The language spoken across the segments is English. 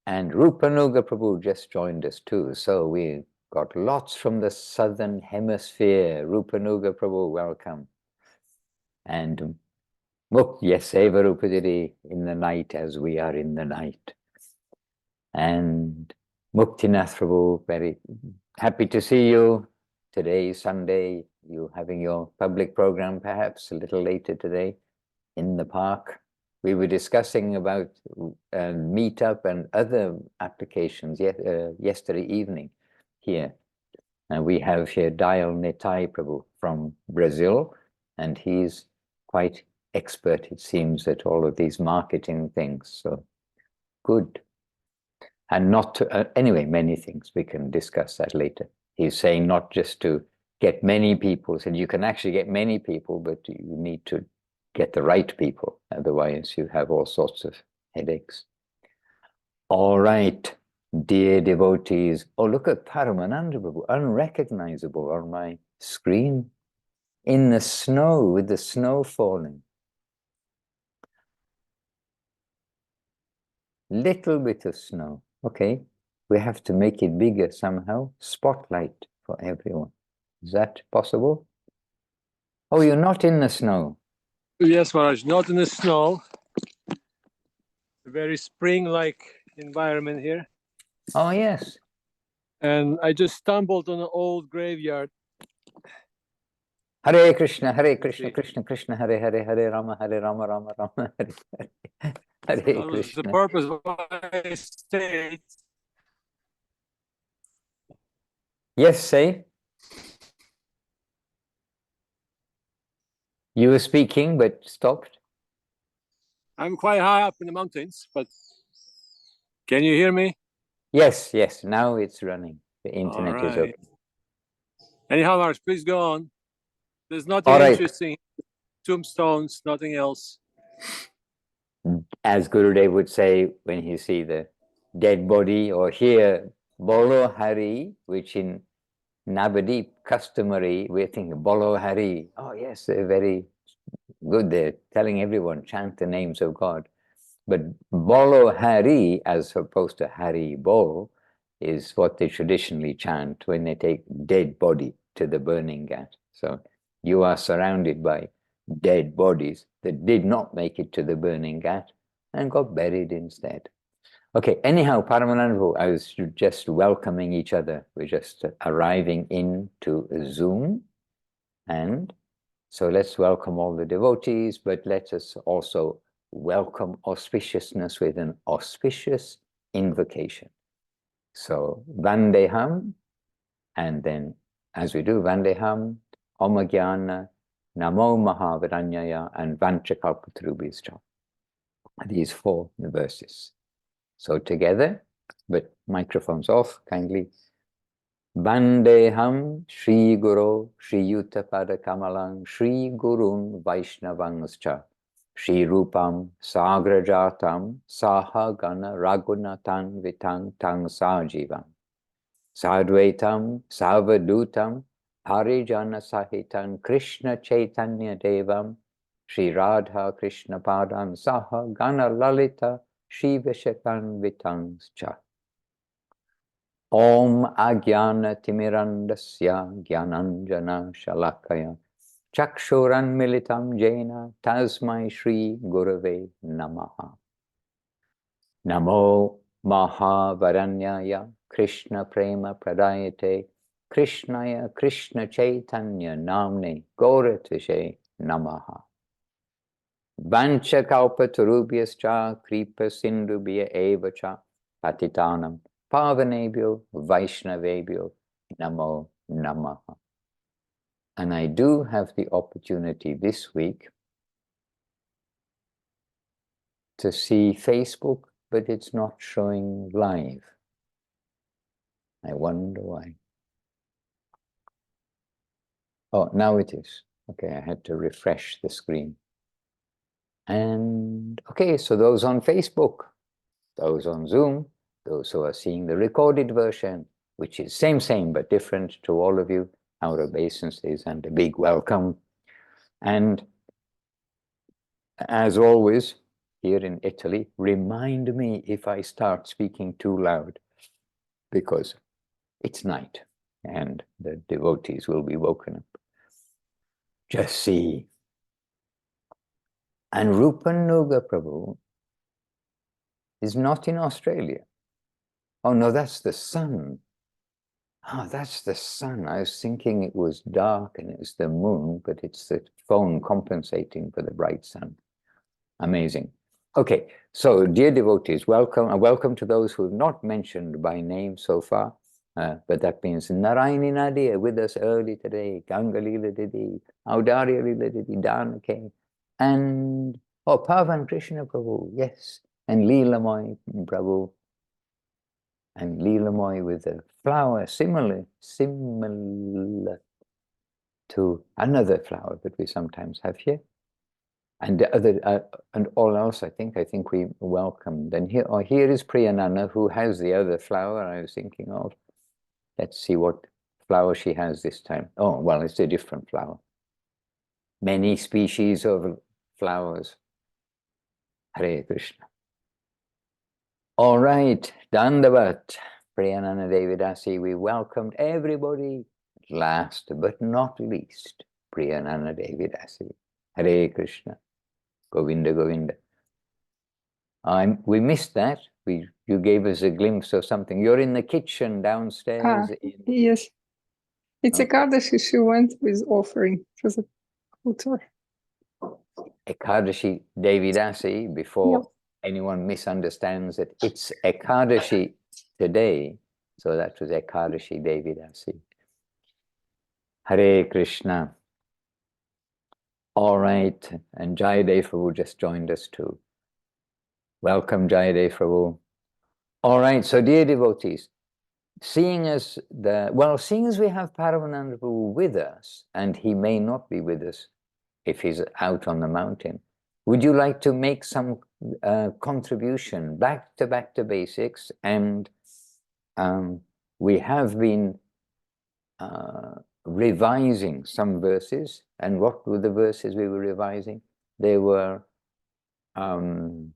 And Rupanuga Prabhu just joined us too. So we got lots from the southern hemisphere. Rupanuga Prabhu, welcome. And yes, Eva Rupadiri, in the night as we are in the night. And Muktinath Prabhu, very happy to see you. Today is Sunday, you having your public program perhaps a little later today in the park. We were discussing about Meetup and other applications yesterday evening here. And we have here Dayal Nitai Prabhu from Brazil, and he's quite expert, it seems, at all of these marketing things. So good. And not to, anyway, many things. We can discuss that later. He's saying not just to get many people, said you can actually get many people, but you need to get the right people. Otherwise, you have all sorts of headaches. All right, dear devotees. Oh, look at Paramananda Prabhu, unrecognizable on my screen. In the snow, with the snow falling. Little bit of snow. Okay, we have to make it bigger somehow. Spotlight for everyone. Is that possible? Oh, you're not in the snow. Yes, Maharaj, not in the snow. A very spring-like environment here. Oh, yes. And I just stumbled on an old graveyard. Hare Krishna, Krishna, Krishna, Hare Hare, Hare Rama, Rama, Rama, Hare Hare. Hare Krishna. The purpose why I stayed. Yes, say. You were speaking, but stopped. I'm quite high up in the mountains, but can you hear me? Yes, yes. Now it's running. The internet is open. Anyhow, Maharaj, please go on. There's nothing interesting. Tombstones, nothing else. As Gurudev would say when he see the dead body or hear Bolo Hari, which in Nabadwip customary, we're thinking Bolo Hari. Oh yes, they're very good. They're telling everyone chant the names of God. But Bolo Hari, as opposed to Hari Bol, is what they traditionally chant when they take dead body to the burning ghat. So you are surrounded by dead bodies that did not make it to the burning ghat and got buried instead. Okay, anyhow, Paramananda, I was just welcoming each other. We're just arriving into Zoom. And so let's welcome all the devotees, but let us also welcome auspiciousness with an auspicious invocation. So Vandeham, and then as we do Vandeham, Omagyana, Namo Mahaviranyaya, and Vanchakalpatarubhischa. These four verses. So together, but microphones off, kindly. Vandeham Shri Guru Shri Yuttapada Kamalang Shri Gurun Vaishnavangscha Shri Rupam Sagrajatam Saha Gana Raghunathan Vitang Tang Sajivam Sadvaitam Savadutam Harijana Sahitan Krishna Chaitanya Devam Shri Radha Krishna Padam Saha Gana Lalita Shri Vishakan Vitangscha. Om Agyana Timirandasya Gyananjana Shalakaya Chakshuran Militam Jena Tasmai Shri Gurave Namaha. Namo Mahavaranyaya Krishna Prema Pradayate Krishnaya Krishna Chaitanya Namne Goratvishe Namaha. Vancha Kalpatarubhyascha Kripa Sindhubhya Evacha Patitanam Pavanebhyo Vaishnavebhyo Namo Namaha. And I do have the opportunity this week to see Facebook, but it's not showing live. I wonder why. Oh, now it is. Okay, I had to refresh the screen. And okay, so those on Facebook, those on Zoom, those who are seeing the recorded version, which is same, but different to all of you, our obeisances and a big welcome. And as always, here in Italy, remind me if I start speaking too loud, because it's night and the devotees will be woken up. Just see. And Rupanuga Prabhu is not in Australia. Oh no, that's the sun. Oh, that's the sun. I was thinking it was dark and it was the moon, but it's the phone compensating for the bright sun. Amazing. Okay, so dear devotees, welcome, and welcome to those who have not mentioned by name so far. But that means Narayani Nadia with us early today, Gangalila Didi, Audarya Lila Didi, Danake, and Pavan Krishna Prabhu, yes, and Leelamoy Prabhu, and Leelamoy with a flower similar to another flower that we sometimes have here. And the other, and all else, I think we welcomed. And here is Priyanana, who has the other flower I was thinking of. Let's see what flower she has this time. Oh, well, it's a different flower. Many species of flowers. Hare Krishna. All right, Dandavat, Priyanana Devidasi, we welcomed everybody. Last but not least, Priyanana Devidasi. Hare Krishna. Govinda, Govinda. We missed that. You gave us a glimpse of something. You're in the kitchen downstairs. Yes. It's Ekadashi. She went with offering for the altar. Ekadashi Devidasi, before anyone misunderstands it, it's Ekadashi today. So that was Ekadashi Devidasi. Hare Krishna. All right, and Jayadev Prabhu just joined us too. Welcome, Jayadev Prabhu. All right, so dear devotees, seeing as we have Paramananda Prabhu with us, and he may not be with us if he's out on the mountain, would you like to make some contribution back to basics? And we have been revising some verses. And what were the verses we were revising? They were Bhagavad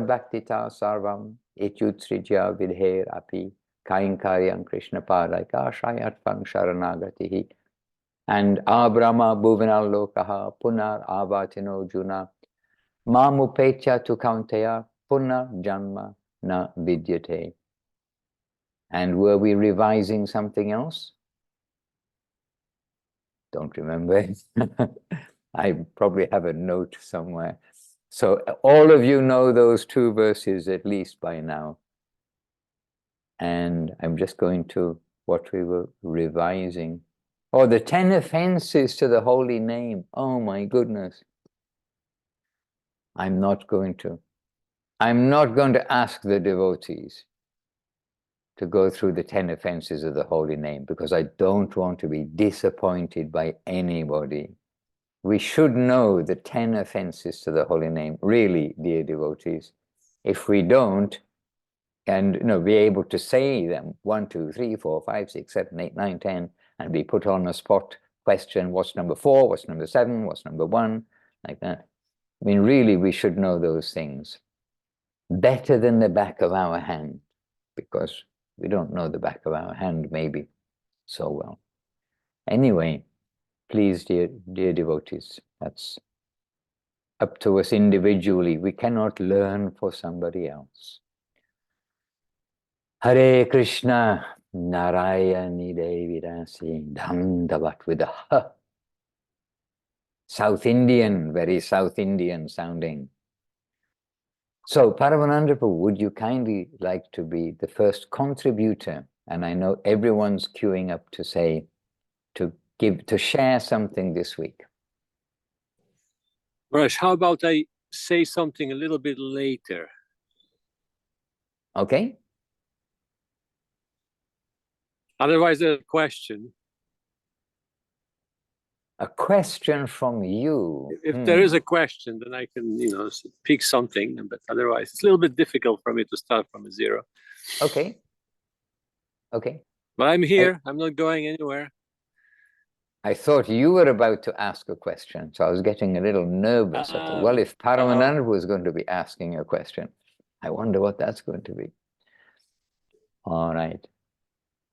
Bhaktita Sarvam Ityutsrijya Vidher Api Kainkaryam Krishna Padaka Shayatpang Sharanagatihi and Abrahma Bhuvanal Lokaha Punar Avatino Juna Mamupetya Tukaunteya Punar Janma Na Vidyate. And were we revising something else? Don't remember. I probably have a note somewhere. So all of you know those two verses at least by now. And I'm just going to what we were revising. Oh, the 10 offenses to the holy name. Oh my goodness. I'm not going to ask the devotees to go through the 10 offenses of the holy name, because I don't want to be disappointed by anybody. We should know the 10 offenses to the holy name, really, dear devotees. If we don't, and be able to say them 1, 2, 3, 4, 5, 6, 7, 8, 9, 10, and be put on a spot question, what's number 4, what's number 7, what's number 1, like that. I mean, really, we should know those things better than the back of our hand, because we don't know the back of our hand maybe so well. Anyway, please, dear devotees, that's up to us individually. We cannot learn for somebody else. Hare Krishna, Narayani Devidasi, Dhandavat with a H. South Indian, very South Indian sounding. So, Paramananda Prabhu, would you kindly like to be the first contributor? And I know everyone's queuing up to say, to share something this week. Raj, how about I say something a little bit later? Okay. Otherwise, there's a question. A question from you. If there is a question, then I can, pick something. But otherwise, it's a little bit difficult for me to start from a zero. Okay. Okay. But I'm here. I'm not going anywhere. I thought you were about to ask a question, so I was getting a little nervous. I thought, well, if Paramanand was going to be asking a question, I wonder what that's going to be. All right.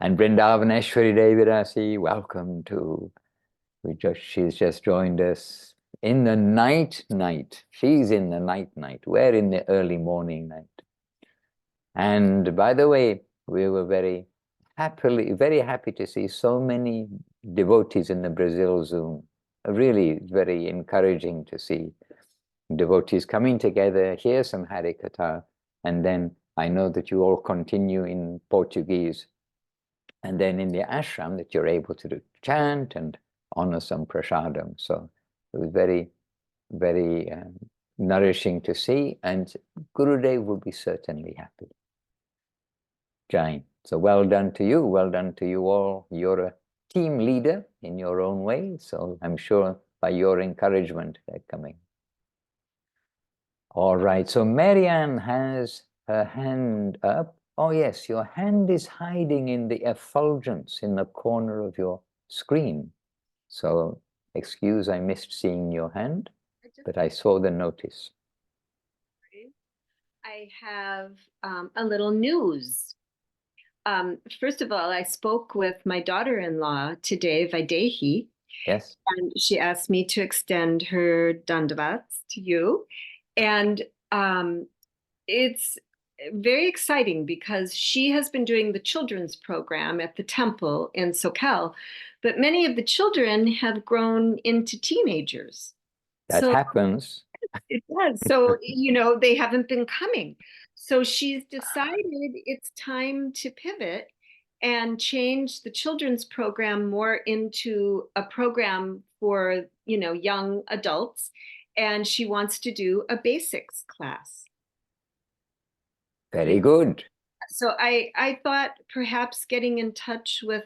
And Vrindavaneshwari Devirasi, welcome to, she's just joined us in the night. She's in the night. We're in the early morning night. And by the way, we were very happy to see so many devotees in the Brazil Zoom. Really very encouraging to see devotees coming together, hear some Harikatha, and then I know that you all continue in Portuguese, and then in the ashram that you're able to chant and honor some prasadam. So it was very, very nourishing to see, and Gurudev will be certainly happy. Jai. So well done to you all. You're a team leader in your own way, so I'm sure by your encouragement they're coming. All right, so Marianne has her hand up. Oh yes, your hand is hiding in the effulgence in the corner of your screen. So excuse, I missed seeing your hand, but I saw the notice. I have a little news. First of all, I spoke with my daughter-in-law today, Vaidehi. Yes. And she asked me to extend her dandavats to you. And it's very exciting because she has been doing the children's program at the temple in Socal, but many of the children have grown into teenagers. That happens. It does. So, they haven't been coming. So she's decided it's time to pivot and change the children's program more into a program for, young adults. And she wants to do a basics class. Very good. So I thought perhaps getting in touch with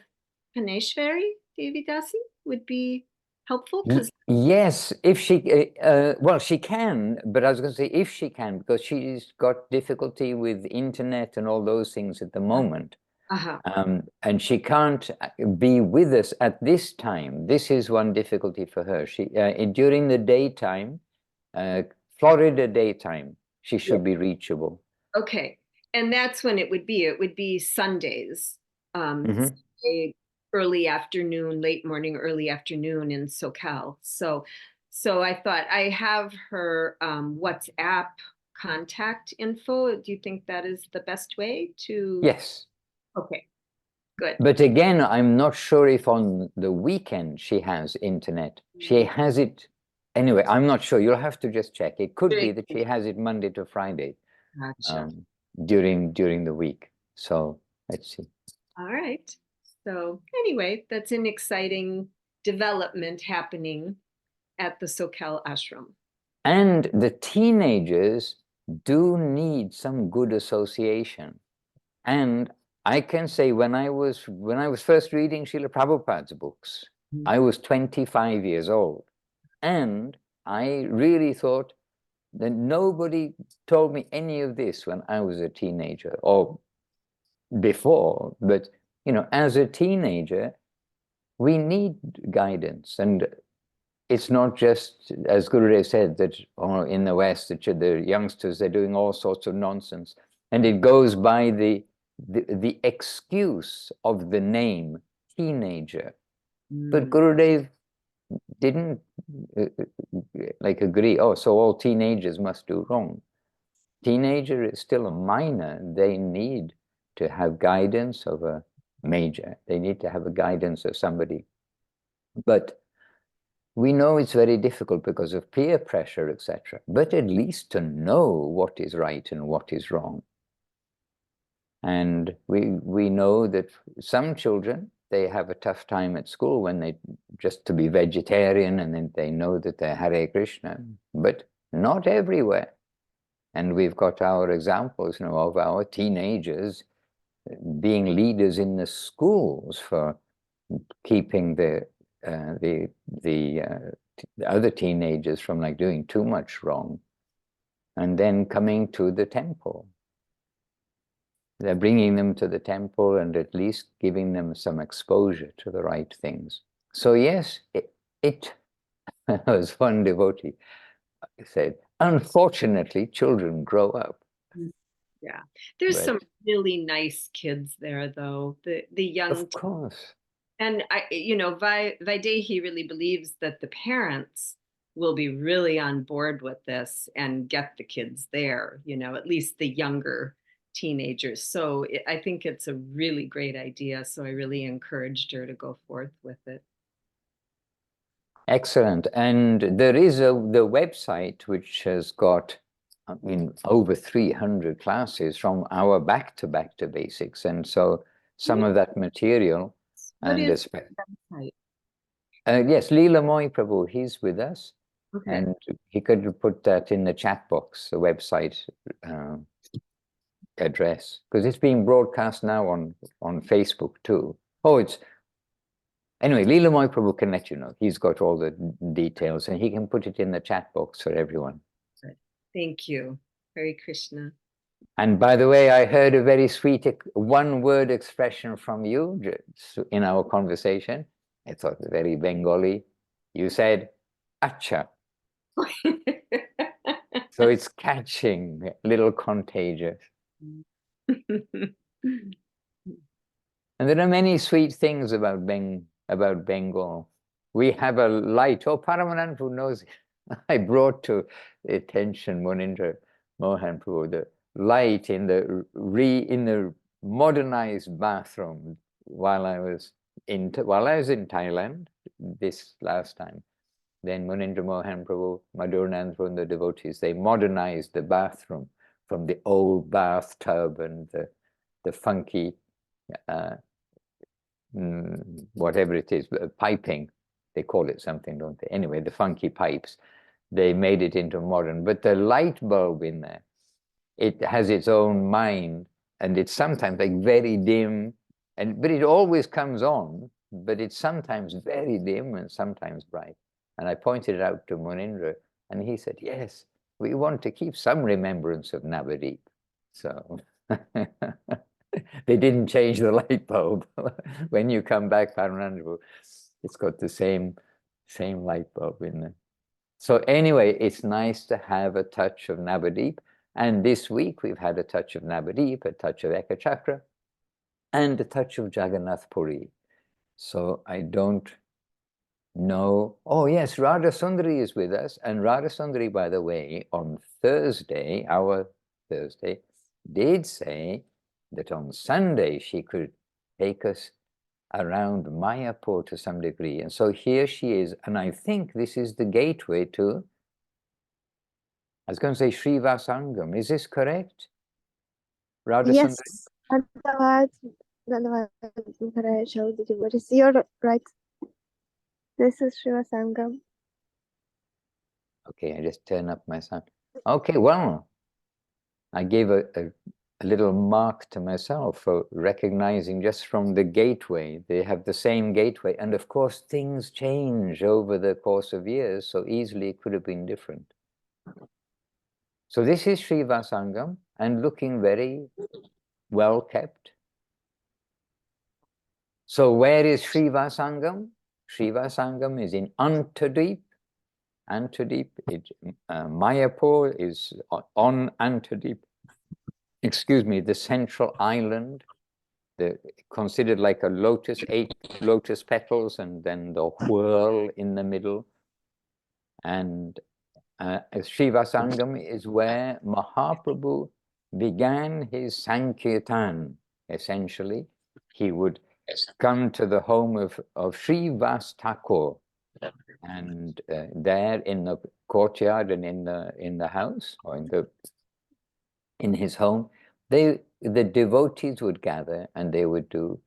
Paneshwari Devidasi would be helpful. Yes, if she, well, she can, but I was going to say if she can, because she's got difficulty with internet and all those things at the moment. And she can't be with us at this time. This is one difficulty for her. She during the daytime, Florida daytime, she should be reachable. Okay, and that's when it would be. It would be Sundays, Sunday, early afternoon, late morning, early afternoon in Socal. So I thought I have her WhatsApp contact info. Do you think that is the best way to? Yes. Okay. Good. But again, I'm not sure if on the weekend she has internet. She has it anyway. I'm not sure. You'll have to just check. It could be that she has it Monday to Friday. Gotcha. During the week. So let's see. All right. So anyway, that's an exciting development happening at the Socal ashram. And the teenagers do need some good association. And I can say when I was first reading Srila Prabhupada's books, I was 25 years old. And I really thought that nobody told me any of this when I was a teenager or before. But, as a teenager, we need guidance. And it's not just, as Gurudev said, that in the West, that the youngsters, they're doing all sorts of nonsense. And it goes by the excuse of the name teenager. But Gurudev didn't agree, so all teenagers must do wrong. Teenager is still a minor. They need to have guidance of a major. They need to have a guidance of somebody. But we know it's very difficult because of peer pressure, etc. But at least to know what is right and what is wrong. And we know that some children, they have a tough time at school when they just to be vegetarian, and then they know that they're Hare Krishna, but not everywhere. And we've got our examples, of our teenagers being leaders in the schools for keeping the other teenagers from doing too much wrong, and then coming to the temple. They're bringing them to the temple and at least giving them some exposure to the right things. So yes, it was one devotee said, unfortunately, children grow up. Yeah, there's But- some really nice kids there, though. The young, Of course. and Vaidehi really believes that the parents will be really on board with this and get the kids there. At least the younger teenagers. So I think it's a really great idea. So I really encouraged her to go forth with it. Excellent. And there is the website which has got, over 300 classes from our back to basics. And so some of that material. What And is the website? yes, Leela Moy Prabhu, he's with us. Okay. And he could put that in the chat box, the website address, because it's being broadcast now on Facebook too. Oh, anyway, Leela Moy Prabhu can let you know. He's got all the details and he can put it in the chat box for everyone. Thank you. Hare Krishna. And by the way, I heard a very sweet one-word expression from you in our conversation. I thought very Bengali. You said, "Acha." So it's catching, a little contagious. And there are many sweet things about Bengal. We have a light. Oh, Paramanand, who knows it? I brought to the attention Munindra Mohan Prabhu, the light in the modernized bathroom while I was in Thailand this last time. Then Munindra Mohan Prabhu, Madhurnand Prabhu, and the devotees, they modernized the bathroom from the old bathtub and the funky whatever it is, piping, they call it something, don't they? Anyway, the funky pipes, they made it into modern. But the light bulb in there, it has its own mind, and it's sometimes like very dim, but it always comes on, but it's sometimes very dim and sometimes bright. And I pointed it out to Munindra, and he said, yes, we want to keep some remembrance of Nabadwip. So they didn't change the light bulb. When you come back, Paranandavu, it's got the same light bulb in there. So anyway, it's nice to have a touch of Nabadwip. And this week we've had a touch of Nabadwip, a touch of Ekachakra, and a touch of Jagannath Puri. So I don't know. Oh yes, Radha Sundari is with us. And Radha Sundari, by the way, on Thursday, our Thursday, did say that on Sunday she could take us around Mayapur to some degree. And so here she is. And I think this is the gateway to, I was going to say Srivasangam. Is this correct? Radha Yes. Sundari? You're right. This is Shiva Sangam. Okay, I just turn up my sound. Okay, well, I gave a little mark to myself for recognizing just from the gateway. They have the same gateway. And of course, things change over the course of years, so easily it could have been different. So this is Srivasangam and looking very well kept. So where is Srivasangam? Srivasangam is in Antadwip. Antadwip, Mayapur is on Antadwip. Excuse me, the central island, considered like a lotus, 8 lotus petals, and then the whirl in the middle. And Srivasangam is where Mahaprabhu began his Sankirtan, essentially. He would come to the home of Srivas Thakur, and there in the courtyard and in the house, or in his home, the devotees would gather and they would do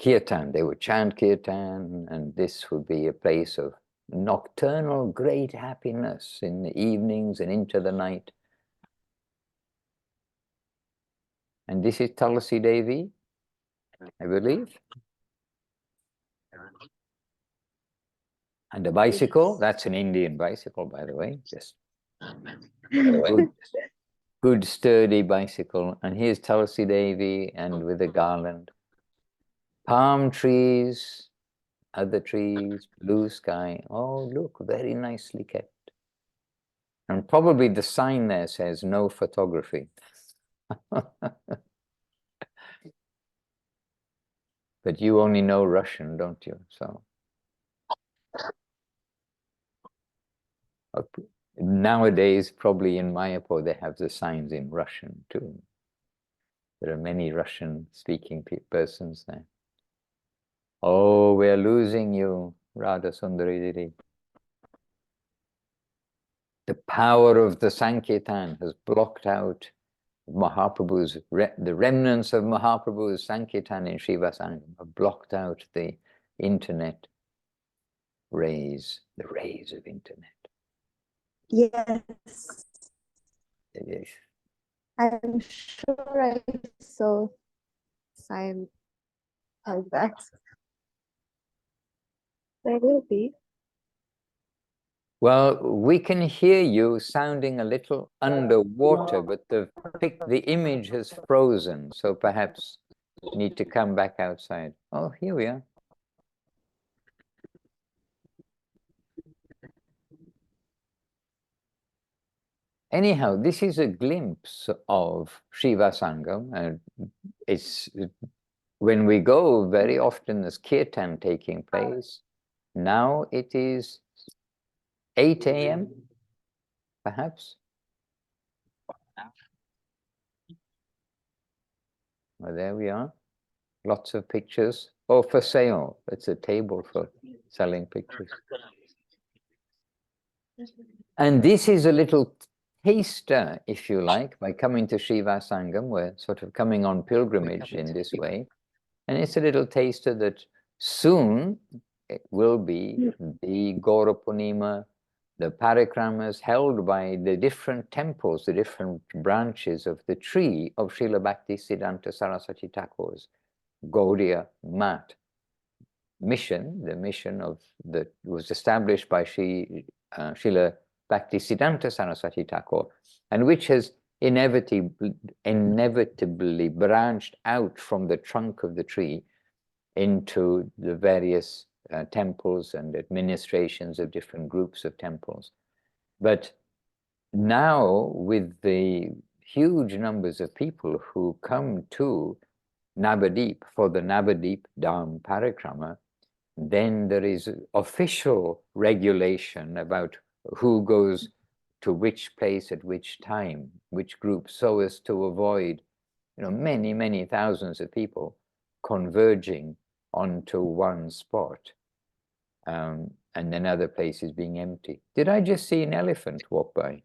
kirtan. They would chant kirtan, and this would be a place of nocturnal great happiness in the evenings and into the night. And this is Tulasi Devi, I believe. And the bicycle, that's an Indian bicycle, by the way, just good sturdy bicycle. And here's Tulasi Devi, and with a garland. Palm trees, other trees, blue sky. Oh, look, very nicely kept. And probably the sign there says no photography. But you only know Russian, don't you? So nowadays, probably in Mayapur, they have the signs in Russian too. There are many Russian-speaking persons there. Oh, we're losing you, Radha Sundari Didi. The power of the Sankirtan has blocked out Mahaprabhu's, the remnants of Mahaprabhu's Sankirtan in Shiva Sangam have blocked out the internet rays, the rays of internet. Yes, Yes. I'm sure I saw sign like that. There will be. Well, we can hear you sounding a little underwater, but the image has frozen, so perhaps you need to come back outside. Oh, here we are. Anyhow, this is a glimpse of Shiva Sangam, and it's when we go, very often there's kirtan taking place. Now it is 8 a.m. perhaps. Well, there we are. Lots of pictures. Oh, for sale. It's a table for selling pictures. And this is a little taster, if you like, by coming to Shiva Sangam. We're sort of coming on pilgrimage in this way. And it's a little taster that soon it will be the Gaura Purnima, the parikramas held by the different temples, the different branches of the tree of Srila Bhakti Siddhanta Saraswati Thakur's Gaudiya Math mission, the mission of that was established by Srila Bhakti Siddhanta Saraswati Thakur, and which has inevitably branched out from the trunk of the tree into the various temples and administrations of different groups of temples. But now, with the huge numbers of people who come to Nabadwip for the Nabadwip Dham parikrama, then there is official regulation about who goes to which place at which time, which group, so as to avoid, many, many thousands of people converging onto one spot, and then other places being empty. Did I just see an elephant walk by?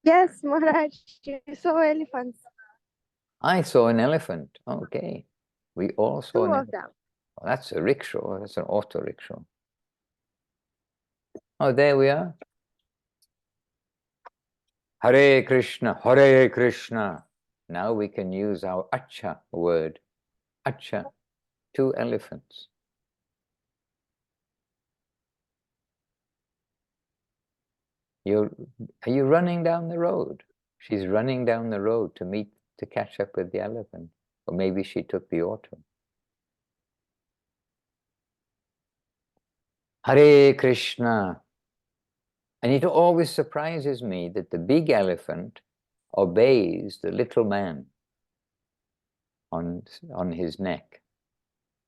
Yes, Maharaj, you saw elephants. I saw an elephant. Okay. We all saw Two an of them. Oh, that's a rickshaw. That's an auto rickshaw. Oh, there we are. Hare Krishna, Hare Krishna. Now we can use our acha word. Acha, 2 elephants. Are you running down the road? She's running down the road to catch up with the elephant. Or maybe she took the auto. Hare Krishna. And it always surprises me that the big elephant obeys the little man on his neck.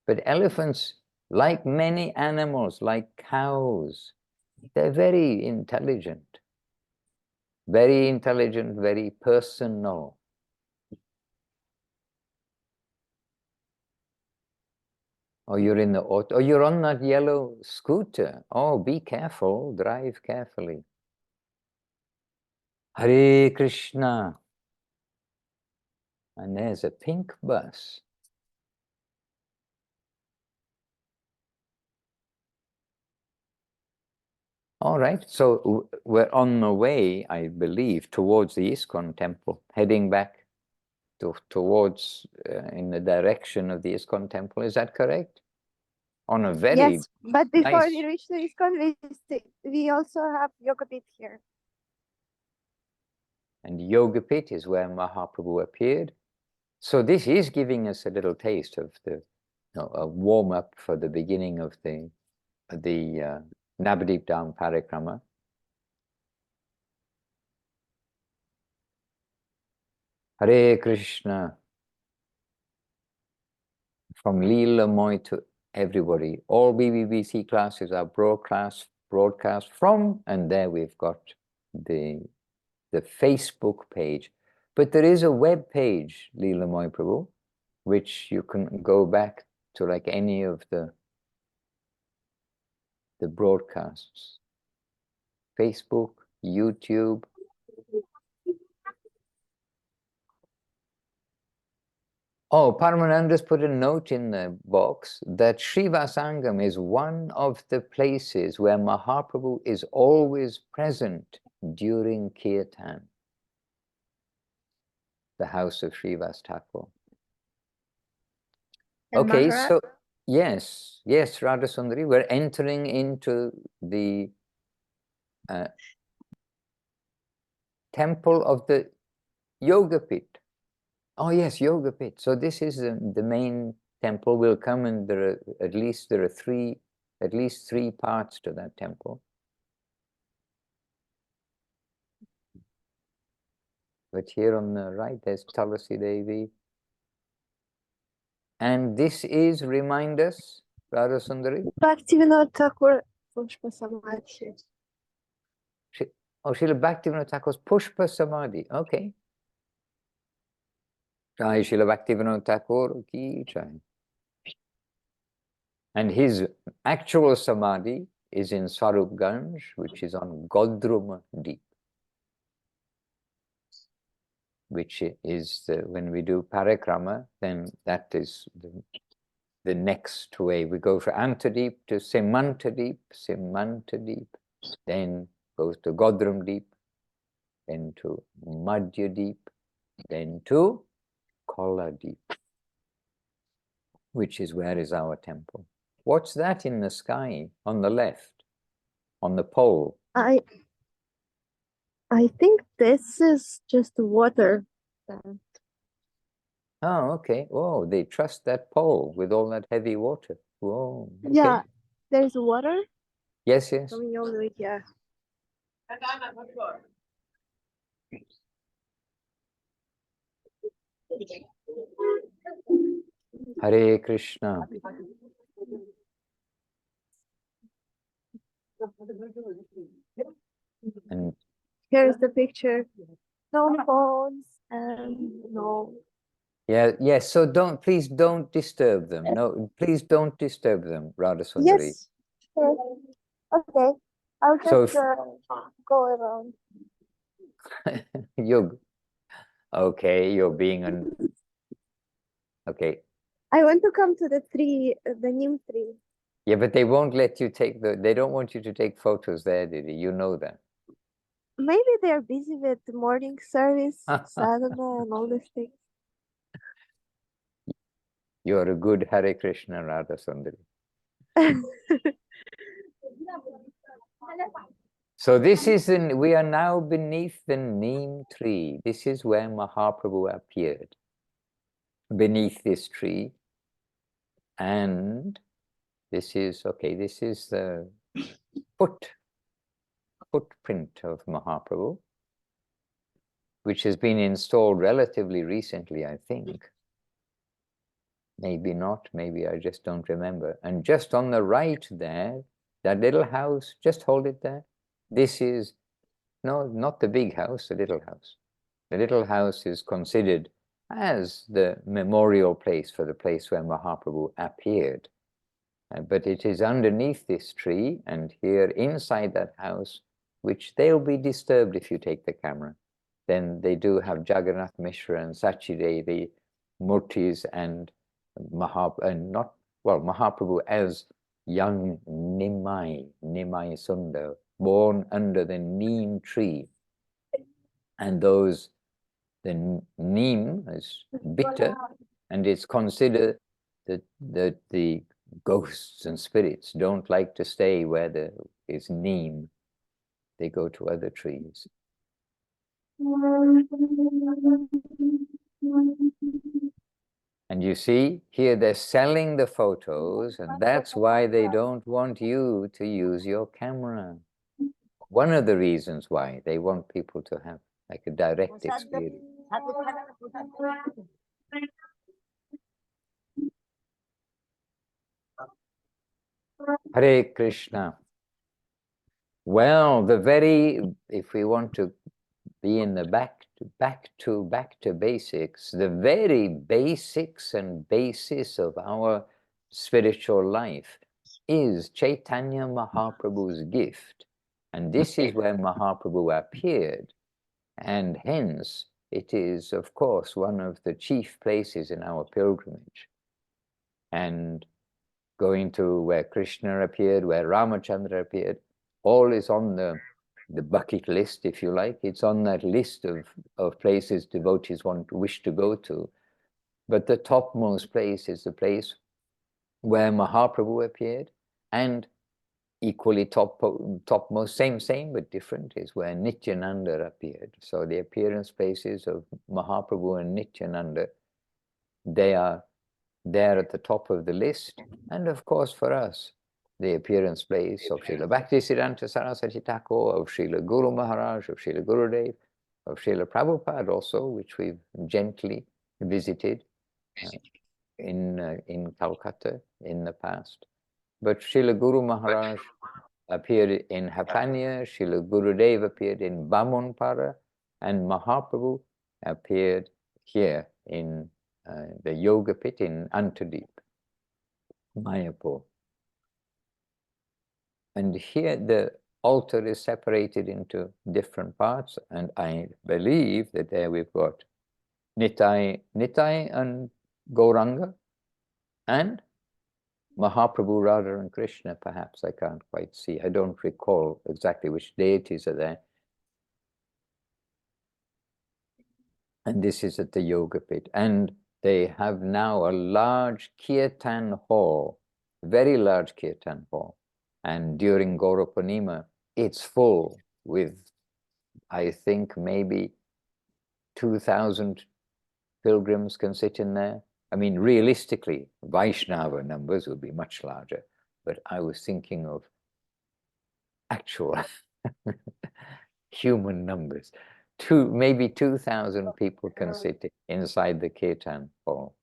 But elephants, like many animals, like cows, they're very intelligent, very personal. Oh, you're in the auto. Oh, you're on that yellow scooter. Oh, be careful. Drive carefully. Hare Krishna. And there's a pink bus. All right. So we're on the way, I believe, towards the ISKCON temple, heading back towards in the direction of the ISKCON temple. Is that correct? On a very Yes, but before nice... we reach the ISKCON, we also have Yogapith here. And Yogapith is where Mahaprabhu appeared. So this is giving us a little taste of a warm-up for the beginning of the the Nabadwip Dham Parikrama. Hare Krishna. From Leela Moy to everybody. All BBBC classes are broadcast from, and there we've got the Facebook page. But there is a web page, Leela Moy Prabhu, which you can go back to, like any of the broadcasts. Facebook, YouTube. Oh, Paramananda's put a note in the box that Srivasangam is one of the places where Mahaprabhu is always present during Kirtan. The house of Srivas Thakur. Okay, so yes, Radha Sundari, we're entering into the temple of the Yoga Pit. Oh yes, Yoga Pit. So this is the main temple. Will come, and there are at least three parts to that temple. But here on the right, there's Tulasi Devi. And this is, remind us, Radha Sundari? Bhaktivinoda Thakur Pushpa Samadhi. Srila Bhaktivinoda Thakur's Pushpa Samadhi. Okay. Jai Srila Bhaktivinoda Thakur ki jai. And his actual Samadhi is in Sarupganj, which is on Godrum Deep. Which is, when we do Parikrama, then that is the next way. We go from Antadeep to Simantadeep, then goes to Godrum Deep, then to Madhya Deep, then to Kola Deep, which is where is our temple. What's that in the sky on the left, on the pole? I think this is just water. Oh, okay. Oh, they trust that pole with all that heavy water. Whoa. Okay. Yeah, there's water. Yes. Coming all the way here. Hare Krishna. And here's the picture. No phones and no. Yes. So please don't disturb them. No, please don't disturb them, Radha Sundari. Yes. Sure. Okay. I'll just go around. Okay, you're being okay. I want to come to the tree, the neem tree. Yeah, but they won't let you they don't want you to take photos there, Didi. You know that. Maybe they're busy with the morning service, sadhana, and all these things. You're a good Hare Krishna, Radha Sundari. So we are now beneath the neem tree. This is where Mahaprabhu appeared. Beneath this tree. And this is the footprint of Mahaprabhu, which has been installed relatively recently, I think. Maybe not, maybe I just don't remember. And just on the right there, that little house, just hold it there. This is, no, not the big house, the little house. The little house is considered as the memorial place for the place where Mahaprabhu appeared. But it is underneath this tree, and here inside that house, which they'll be disturbed if you take the camera. Then they do have Jagannath Mishra and Sachi Devi, Murtis, and Mahaprabhu as young Nimai Sundar, born under the neem tree. And the neem is bitter, and it's considered that the ghosts and spirits don't like to stay where there is neem. They go to other trees. And you see, here they're selling the photos, and that's why they don't want you to use your camera. One of the reasons why they want people to have like a direct experience. Hare Krishna. Well, if we want to be in the back to basics, the very basics and basis of our spiritual life is Chaitanya Mahaprabhu's gift. And this is where Mahaprabhu appeared. And hence, it is, of course, one of the chief places in our pilgrimage. And going to where Krishna appeared, where Ramachandra appeared, all is on the bucket list, if you like. It's on that list of places devotees wish to go to. But the topmost place is the place where Mahaprabhu appeared, and equally topmost, same but different, is where Nityananda appeared. So the appearance places of Mahaprabhu and Nityananda, they are there at the top of the list. And of course, for us, the appearance place of Srila Bhaktisiddhanta Saraswati Thakur, of Srila Guru Maharaj, of Srila Gurudev, of Srila Prabhupada also, which we've gently visited in Calcutta in the past. But Srila Guru Maharaj appeared in Hapanya, Srila Gurudev appeared in Bamonpara, and Mahaprabhu appeared here in the yoga pit in Antadeep, Mayapur. And here the altar is separated into different parts, and I believe that there we've got Nitai and Gauranga, and Mahaprabhu, Radha and Krishna, perhaps. I can't quite see. I don't recall exactly which deities are there. And this is at the yoga pit. And they have now a large kirtan hall, very large kirtan hall. And during Gaurapanima, it's full with, I think, maybe 2,000 pilgrims can sit in there. I mean, realistically, Vaishnava numbers would be much larger, but I was thinking of actual human numbers. Maybe 2,000 people can sit inside the kirtan hall.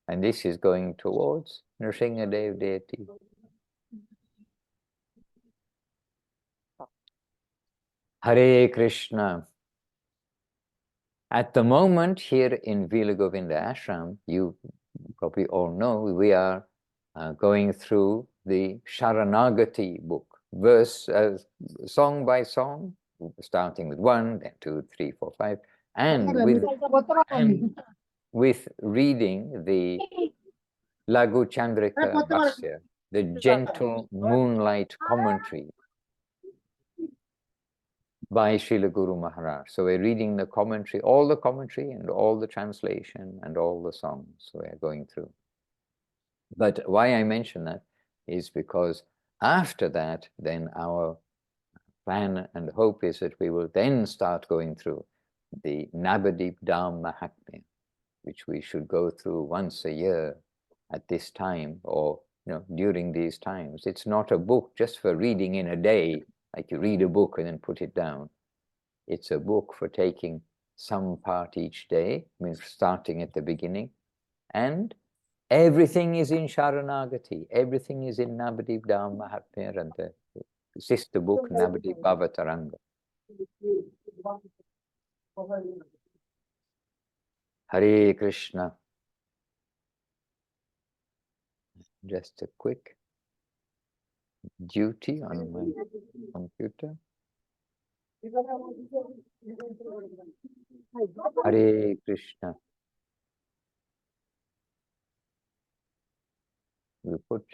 And this is going towards Nrsingadev deity. Hare Krishna. At the moment here in Vila Govinda Ashram, you probably all know, we are going through the Sharanagati book, song by song, starting with 1, then 2, 3, 4, 5, and with reading the Lagu Chandrika Bhasya, the gentle moonlight commentary by Srila Guru Maharaj. So we're reading the commentary, all the commentary and all the translation and all the songs we're going through. But why I mention that is because after that, then our plan and hope is that we will then start going through the Nabadwip Dham Mahatmya, which we should go through once a year at this time, or during these times. It's not a book just for reading in a day, like you read a book and then put it down. It's a book for taking some part each day, starting at the beginning. And everything is in Sharanagati. Everything is in Nabadwip Dham Mahatmya and the sister book, Nabadwip Bhavataranga. Hare Krishna. Just a quick duty on my computer. Hare Krishna. We put,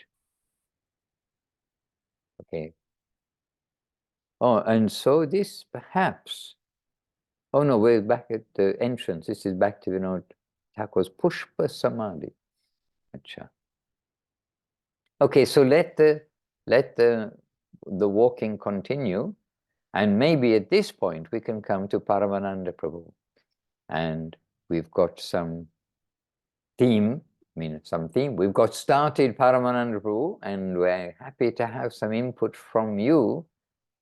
okay. Oh, and so this perhaps, oh no, we're back at the entrance. This is back to Vinod Thakur's Pushpa Samadhi. Achha. Okay, so let the walking continue, and maybe at this point we can come to Paramananda Prabhu. and we've got some theme. We've got started, Paramananda Prabhu, and we're happy to have some input from you.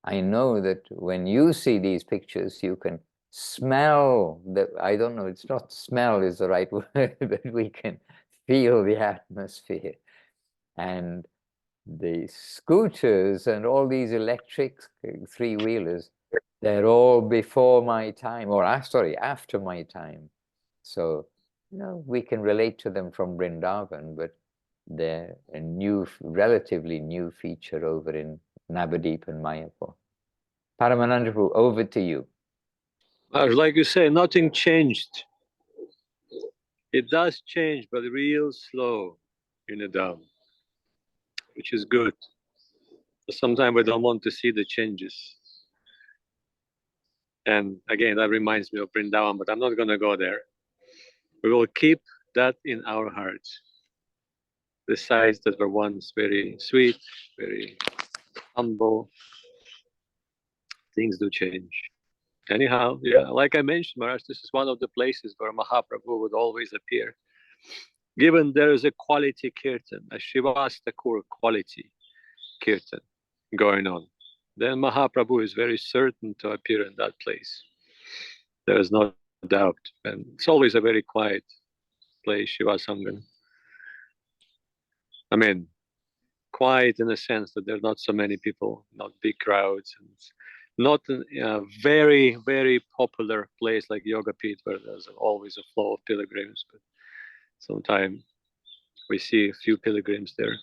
I know that when you see these pictures, you can smell the, I don't know, it's not smell is the right word, but we can feel the atmosphere. And the scooters and all these electric three-wheelers, they're all before my time, or sorry, after my time. So, you know, we can relate to them from Vrindavan, but they're a new, relatively new feature over in Nabadwip and Mayapur. Paramananda Prabhu, over to you. Like you say, nothing changed. It does change, but real slow in the Dham, which is good. Sometimes we don't want to see the changes. And again, that reminds me of Vrindavan, but I'm not going to go there. We will keep that in our hearts. The sides that were once very sweet, very humble, things do change. Anyhow, yeah, like I mentioned, Maharaj, this is one of the places where Mahaprabhu would always appear. Given there is a quality kirtan, a Shivastakur quality kirtan going on, then Mahaprabhu is very certain to appear in that place. There is no doubt. And it's always a very quiet place, Shivasangan. I mean, quiet in the sense that there are not so many people, not big crowds, and not a very, very popular place like Yoga Pit where there's always a flow of pilgrims, but sometimes we see a few pilgrims there.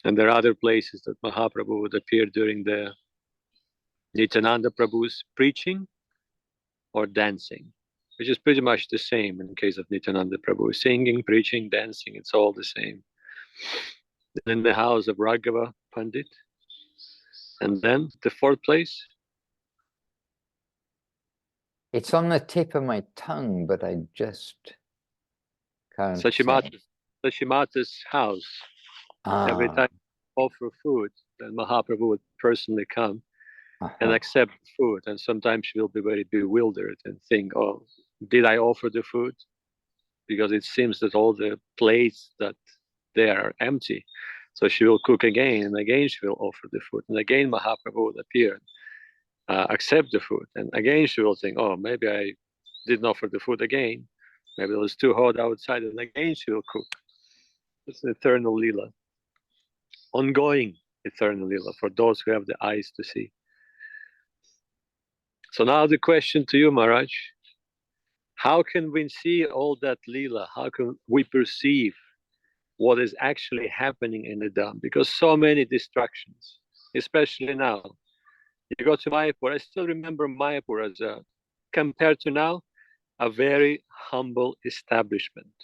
And there are other places that Mahaprabhu would appear during the Nityananda Prabhu's preaching or dancing, which is pretty much the same in case of Nityananda Prabhu. Singing, preaching, dancing, it's all the same. In the house of Raghava Pandit. And then the fourth place? It's on the tip of my tongue, but I just can't say. Sachimata's house. Every time you offer food, then Mahaprabhu would personally come and accept the food. And sometimes she will be very bewildered and think, oh, did I offer the food? Because it seems that all the plates that there are empty. So she will cook again, and again she will offer the food. And again Mahaprabhu would appear, accept the food. And again she will think, oh, maybe I didn't offer the food again. Maybe it was too hot outside. And again she will cook. It's an eternal lila. Ongoing eternal lila for those who have the eyes to see. So now the question to you, Maharaj, how can we see all that lila? How can we perceive what is actually happening in the Dham? Because so many distractions, especially now. You go to Mayapur, I still remember Mayapur as compared to now, a very humble establishment.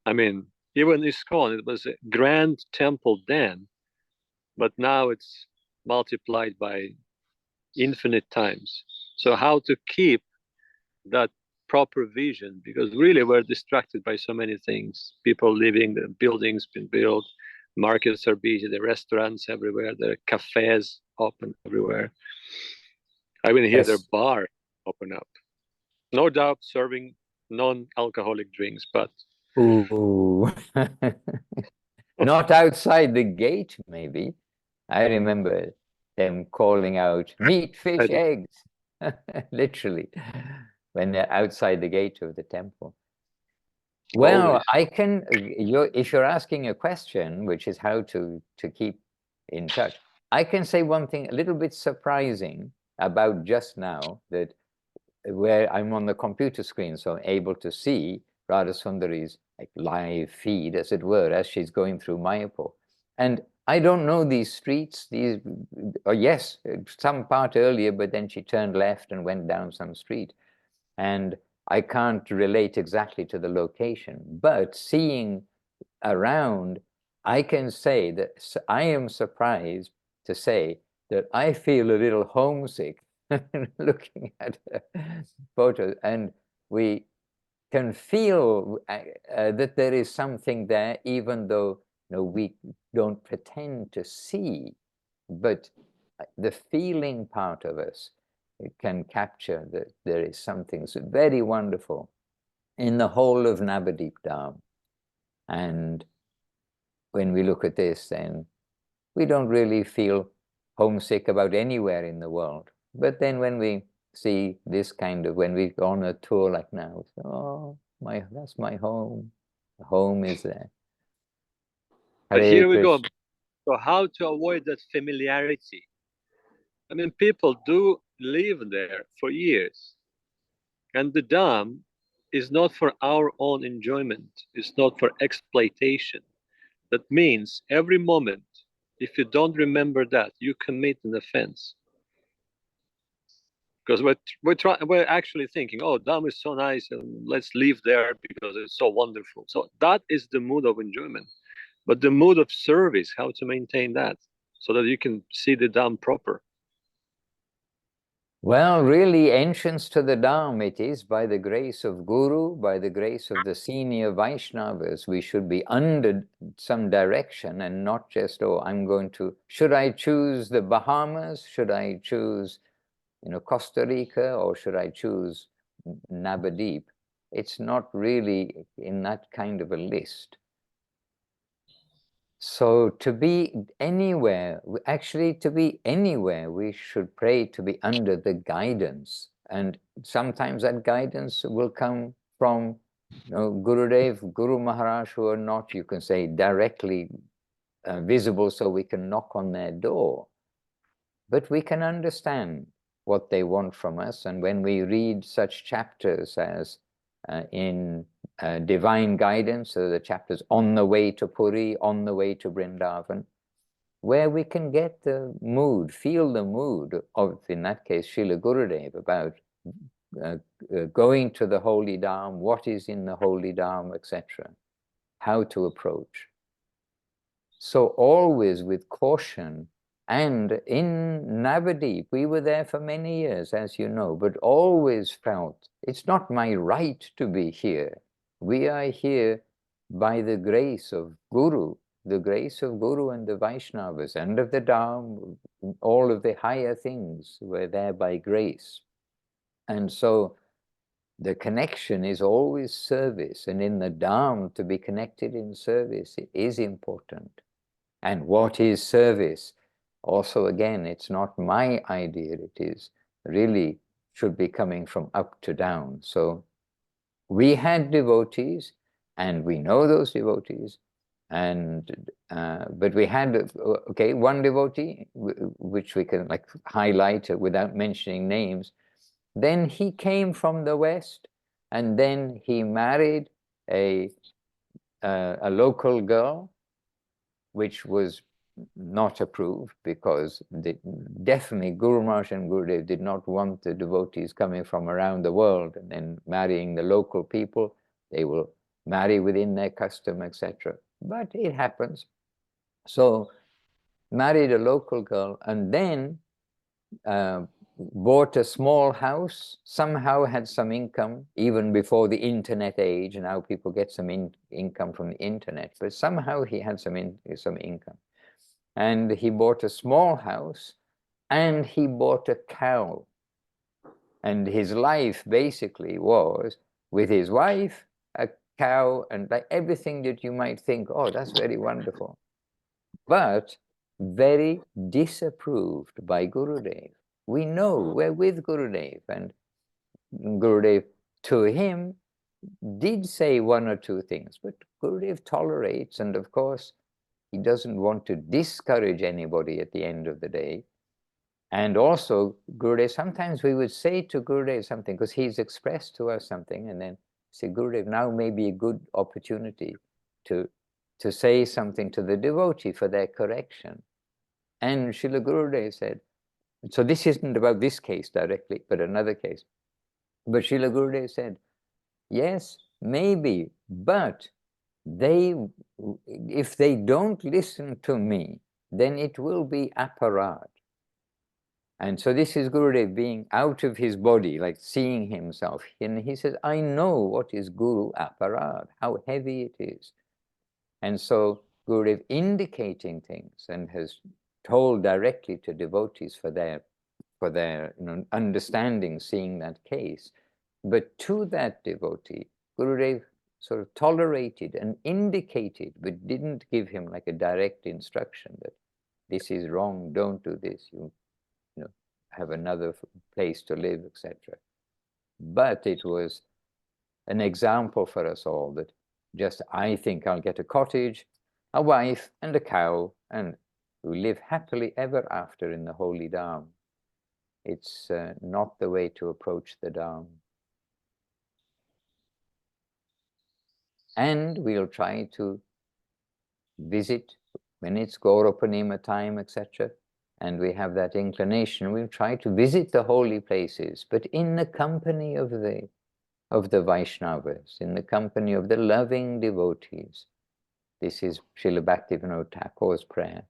I mean, even ISKCON, it was a grand temple then, but now it's multiplied by infinite times. So how to keep that proper vision? Because really we're distracted by so many things. People living, the buildings been built, markets are busy, the restaurants everywhere, the cafes open everywhere. I even hear their bar open up. No doubt serving non-alcoholic drinks, but ooh. Not outside the gate, maybe. I remember them calling out meat, fish, eggs, literally, when they're outside the gate of the temple. Well, always. I can, if you're asking a question, which is how to keep in touch, I can say one thing a little bit surprising about just now, that where I'm on the computer screen, so I'm able to see Radha Sundari's like live feed, as it were, as she's going through Mayapur. And I don't know these streets, yes, some part earlier, but then she turned left and went down some street. And I can't relate exactly to the location, but seeing around, I can say that I am surprised to say that I feel a little homesick looking at photos, and we can feel that there is something there, even though we don't pretend to see, but the feeling part of us can capture that there is something so very wonderful in the whole of Nabadwip Dham. And when we look at this, then we don't really feel homesick about anywhere in the world. But then when we see this kind of, when we're on a tour like now, we say, oh, that's my home. The home is there. But Hare here we go. Krishna. So how to avoid that familiarity? I mean, people do live there for years. And the Dham is not for our own enjoyment. It's not for exploitation. That means every moment, if you don't remember that, you commit an offense. Because we're actually thinking, oh, Dham is so nice, and let's live there because it's so wonderful. So that is the mood of enjoyment. But the mood of service, how to maintain that so that you can see the Dham proper. Well, really, entrance to the Dham, it is by the grace of Guru, by the grace of the senior Vaishnavas. We should be under some direction and not just, oh, I'm going to, should I choose the Bahamas? Should I choose, Costa Rica, or should I choose Nabadwip? It's not really in that kind of a list. So to be anywhere, actually to be anywhere, we should pray to be under the guidance. And sometimes that guidance will come from Gurudev, Guru Maharaj, who are not, you can say, directly visible, so we can knock on their door. But we can understand what they want from us. And when we read such chapters as in Divine Guidance, so the chapters on the way to Puri, on the way to Vrindavan, where we can get the mood, feel the mood of, in that case, Srila Gurudev, about going to the Holy Dham, what is in the Holy Dham, etc., how to approach. So always with caution. And in Nabadwip, we were there for many years, as you know, but always felt it's not my right to be here. We are here by the grace of Guru, the grace of Guru and the Vaishnavas and of the Dham. All of the higher things were there by grace. And so the connection is always service. And in the Dham, to be connected in service is important. And what is service? Also, again, it's not my idea. It is really should be coming from up to down. So we had devotees, and we know those devotees, and but we had one devotee which we can highlight without mentioning names. Then he came from the West, and then he married a local girl, which was not approved, because definitely Guru Maharaj and Gurudev did not want the devotees coming from around the world and then marrying the local people. They will marry within their custom, etc. But it happens. So married a local girl, and then bought a small house, somehow had some income, even before the internet age. Now people get some income from the internet, but somehow he had some income. And he bought a small house, and he bought a cow. And his life basically was with his wife, a cow, and everything that you might think, oh, that's very wonderful. But very disapproved by Gurudev. We know we're with Gurudev, and Gurudev to him did say one or two things, but Gurudev tolerates, and of course he doesn't want to discourage anybody at the end of the day. And also Gurudev, sometimes we would say to Gurudev something because he's expressed to us something, and then say, Gurudev, now may be a good opportunity to say something to the devotee for their correction. And Srila Gurudev said, so this isn't about this case directly, but another case. But Srila Gurudev said, yes, maybe, but if they don't listen to me, then it will be aparad. And so this is Gurudev being out of his body, like seeing himself. And he says, I know what is Guru aparad, how heavy it is. And so Gurudev indicating things and has told directly to devotees for their for their understanding, seeing that case. But to that devotee, Gurudev sort of tolerated and indicated, but didn't give him like a direct instruction that this is wrong, don't do this, you know, have another place to live, etc. But it was an example for us all that just, I think I'll get a cottage, a wife and a cow, and we live happily ever after in the holy Dham. It's not the way to approach the Dham. And we'll try to visit when it's Gaurupanima time, etc. And we have that inclination, we'll try to visit the holy places, but in the company of the Vaishnavas, in the company of the loving devotees. This is Srila Bhaktivinoda Thakur's prayer.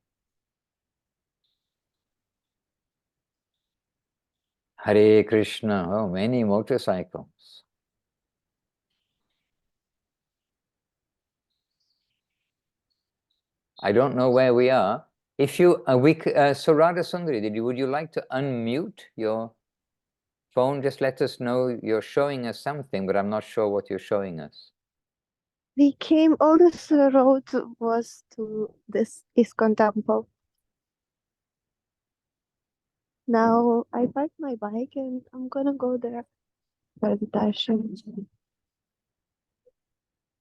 Hare Krishna, oh, many motorcycles. I don't know where we are. If you, so Radha Sundari, would you like to unmute your phone? Just let us know you're showing us something, but I'm not sure what you're showing us. We came, all this road was to this ISKCON temple. Now I parked my bike and I'm gonna go there for the darshan.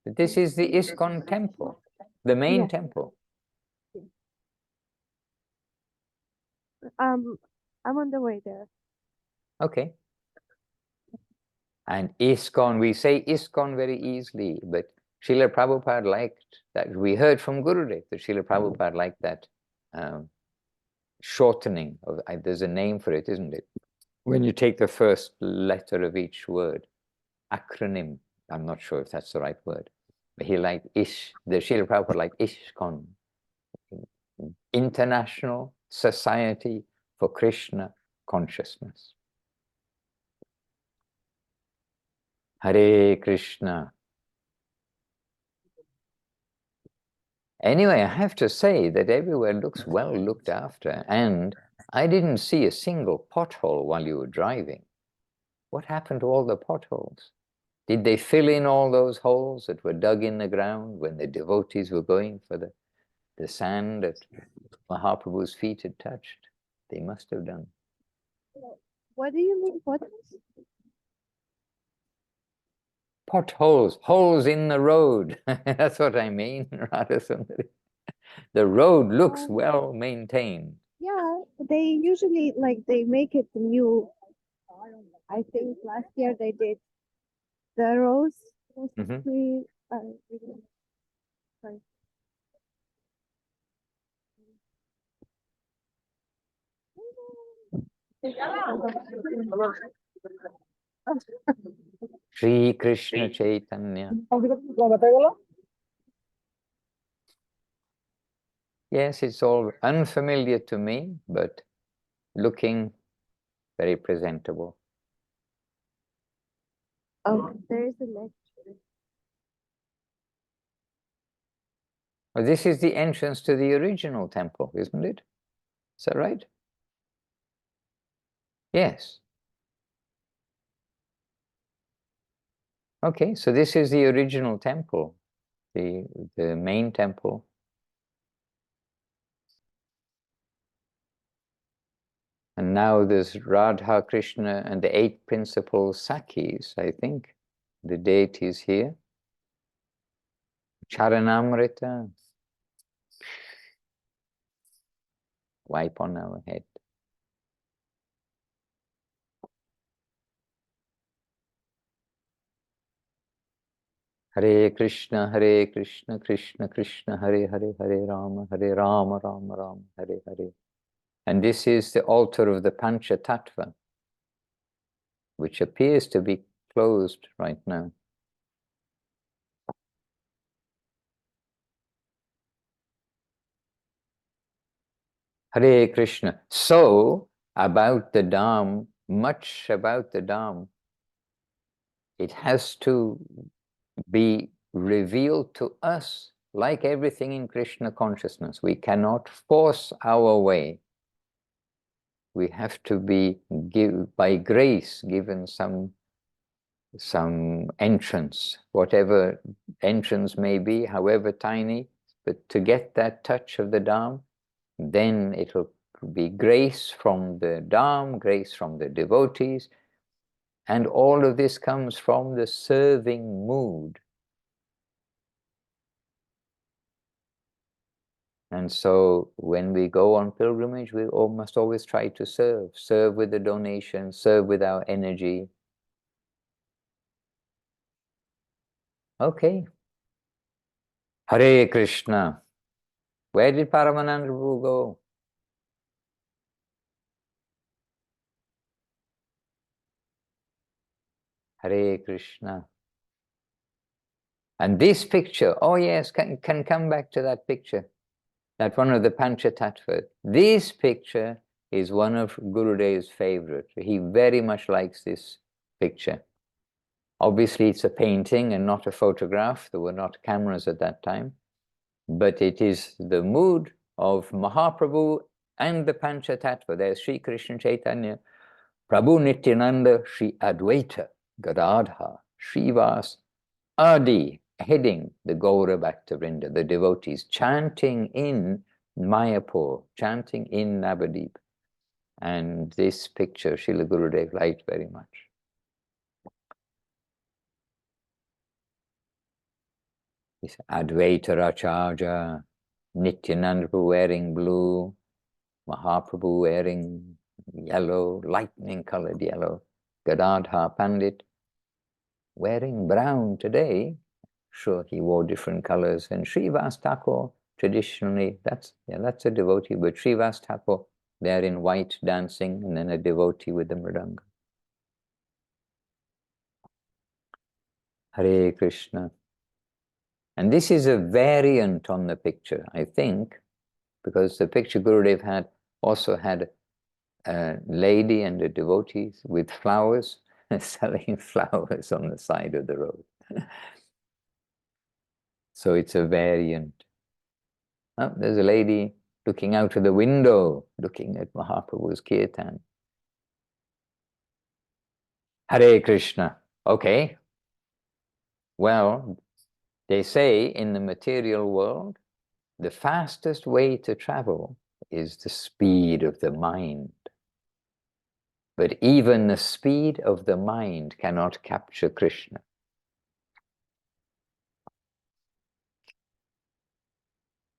This is the ISKCON temple, the main temple. I'm on the way there. Okay. And ISKCON, we say ISKCON very easily, but Srila Prabhupada liked that. We heard from Gurudev that Srila Prabhupada liked that shortening of, there's a name for it, isn't it? When you take the first letter of each word, acronym, I'm not sure if that's the right word, but he liked the Srila Prabhupada liked ISKCON, International Society for Krishna Consciousness. Hare Krishna. Anyway, I have to say that everywhere looks well looked after, and I didn't see a single pothole while you were driving. What happened to all the potholes? Did they fill in all those holes that were dug in the ground when the devotees were going for the sand that Mahaprabhu's feet had touched? They must have done. What do you mean, potholes? Potholes, holes in the road. That's what I mean, Radha Sundari. The road looks well maintained. Yeah, they usually they make it new. I think last year they did the roads. Mostly, sorry. Shri Krishna Chaitanya. Yes, it's all unfamiliar to me, but looking very presentable. Oh, there is a lecture. Well, this is the entrance to the original temple, isn't it? Is that right? Yes. Okay, so this is the original temple, the main temple. And now there's Radha, Krishna, and the 8 principal Sakhis, I think, the deities here. Charanamrita. Wipe on our head. Hare Krishna, Krishna Krishna, Hare Hare, Hare Rama, Rama Rama, Hare Hare. And this is the altar of the Pancha Tattva, which appears to be closed right now. Hare Krishna. So, about the Dham, much about the Dham, it has to be revealed to us like everything in Krishna consciousness. We cannot force our way. we have to be by grace given some entrance, whatever entrance may be, however tiny, but to get that touch of the Dham, then it'll be grace from the Dham, grace from the devotees, and all of this comes from the serving mood. And so when we go on pilgrimage, we must always try to serve with the donation, serve with our energy. Okay. Hare Krishna. Where did Paramananda Prabhu go? Hare Krishna. And this picture, oh yes, can come back to that picture. That one of the Panchatattva. This picture is one of Gurudev's favorite. He very much likes this picture. Obviously, it's a painting and not a photograph. There were not cameras at that time. But it is the mood of Mahaprabhu and the Panchatattva. There's Sri Krishna Chaitanya, Prabhu Nityananda, Sri Advaita, Gadadha, Srivas, Adi, heading the Gaura Bhaktavrinda, the devotees, chanting in Mayapur, chanting in Nabadwip. And this picture, Srila Gurudev liked very much. This Advaita Racharya, Nityananda wearing blue, Mahaprabhu wearing yellow, lightning colored yellow, Gadadha Pandit wearing brown today. Sure, he wore different colors. And Srivas Thakur, traditionally, that's a devotee, but Srivas Thakur, they're in white dancing, and then a devotee with the mridanga. Hare Krishna. And this is a variant on the picture, I think, because the picture Gurudev also had a lady and a devotee with flowers, selling flowers on the side of the road. So it's a variant. Oh, there's a lady looking out of the window, looking at Mahaprabhu's kirtan. Hare Krishna. Okay. Well, they say in the material world, the fastest way to travel is the speed of the mind. But even the speed of the mind cannot capture Krishna.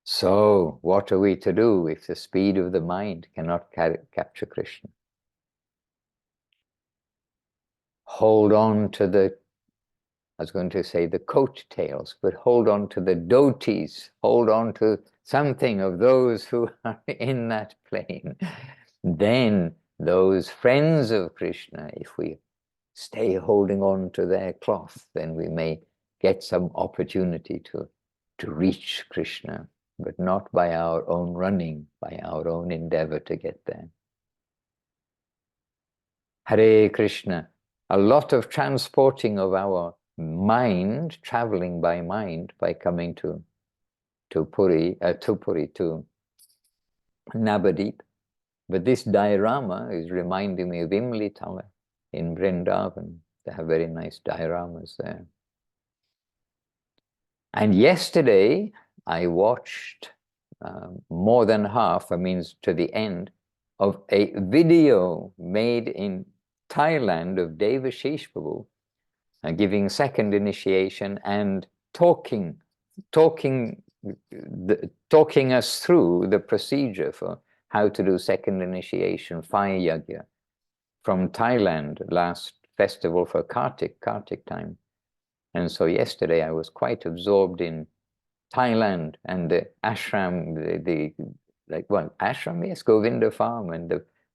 So, what are we to do if the speed of the mind cannot capture Krishna? Hold on to I was going to say the coattails, but hold on to the doties, hold on to something of those who are in that plane. Then those friends of Krishna, if we stay holding on to their cloth, then we may get some opportunity to reach Krishna, but not by our own running, by our own endeavor to get there. Hare Krishna. A lot of transporting of our mind, traveling by mind, by coming to Nabadwip. But this diorama is reminding me of Imlitala in Vrindavan. They have very nice dioramas there. And yesterday I watched more than half, to the end, of a video made in Thailand of Devashish Prabhu giving second initiation and talking us through the procedure for how to do second initiation, fire yagya, from Thailand, last festival for Kartik time. And so yesterday I was quite absorbed in Thailand and the ashram, ashram, yes, Govinda Farm and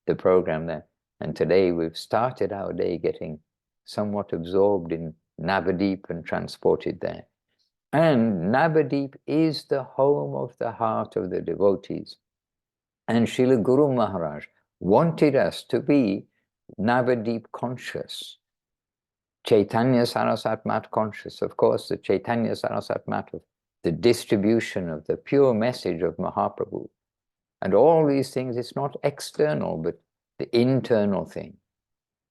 the program there. And today we've started our day getting somewhat absorbed in Nabadwip and transported there. And Nabadwip is the home of the heart of the devotees. And Srila Guru Maharaj wanted us to be Nabadwip conscious, Chaitanya Sarasat Mat conscious. Of course, the Chaitanya Sarasat Mat of the distribution of the pure message of Mahaprabhu. And all these things, it's not external, but the internal thing.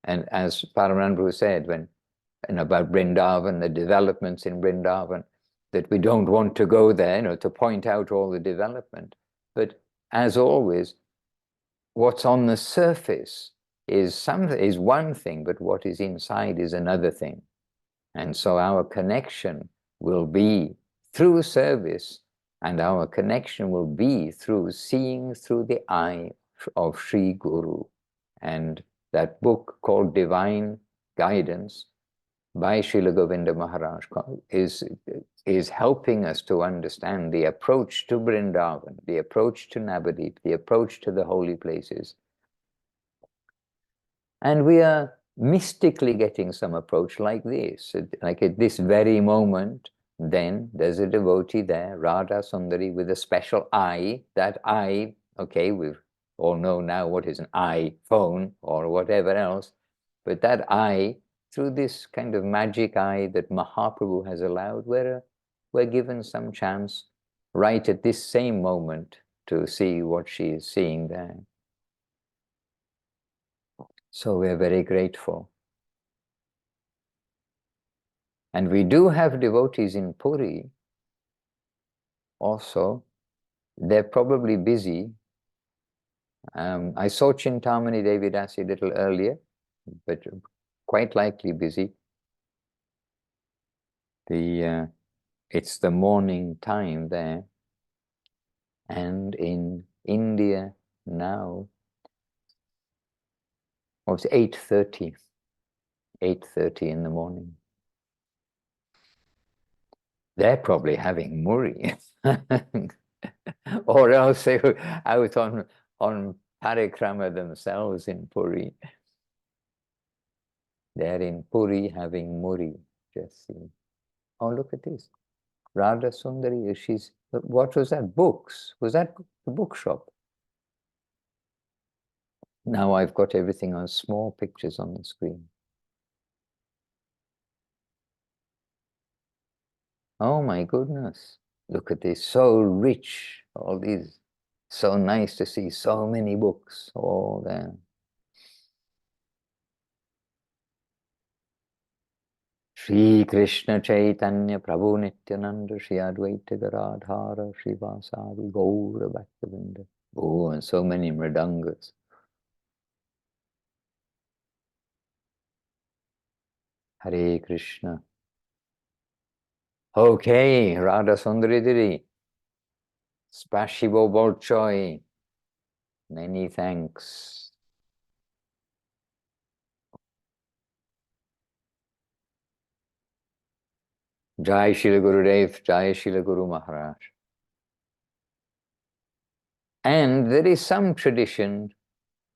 And as Paramanandru said, when about Vrindavan, the developments in Vrindavan, that we don't want to go there, to point out all the development. But as always, what's on the surface is one thing, but what is inside is another thing. And so our connection will be through service, and our connection will be through seeing through the eye of Sri Guru. And that book called Divine Guidance by Srila Govinda Maharaj is helping us to understand the approach to Vrindavan, the approach to Nabadwip, the approach to the holy places. And we are mystically getting some approach like this. Like at this very moment, then there's a devotee there, Radha Sundari, with a special eye. That eye, okay, we all know now what is an iPhone or whatever else, but that eye, through this kind of magic eye that Mahaprabhu has allowed, we're given some chance right at this same moment to see what she is seeing there. So we're very grateful. And we do have devotees in Puri also. They're probably busy. I saw Chintamani Devidasi a little earlier, but quite likely busy. It's the morning time there. And in India now, it's 8:30 in the morning. They're probably having muri. Or else they were out on parikrama themselves in Puri. They're in Puri having muri. Just see. Oh, look at this. Radha Sundari, what was that? Books? Was that the bookshop? Now I've got everything on small pictures on the screen. Oh my goodness. Look at this, so rich, all these, so nice to see so many books all there. Shri Krishna Chaitanya Prabhu Nityananda Shri Advaita Garadhara Shri Vasadi Gaura Bhaktavinda. Oh, and so many mridangas. Hare Krishna. Okay, Radha Sundari Diri. Spashibo Bolchoi. Many thanks. Jai Shila Gurudev, Jai Shila Guru Maharaj. And there is some tradition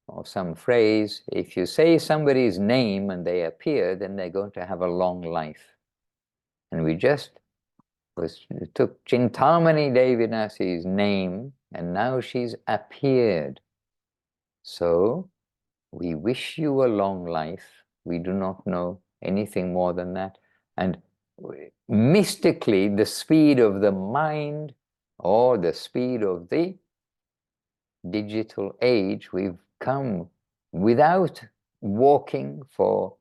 or some phrase, if you say somebody's name and they appear, then they're going to have a long life. And we just took Chintamani Devidasi's name, and now she's appeared. So we wish you a long life. We do not know anything more than that. And mystically, the speed of the mind or the speed of the digital age, we've come without walking for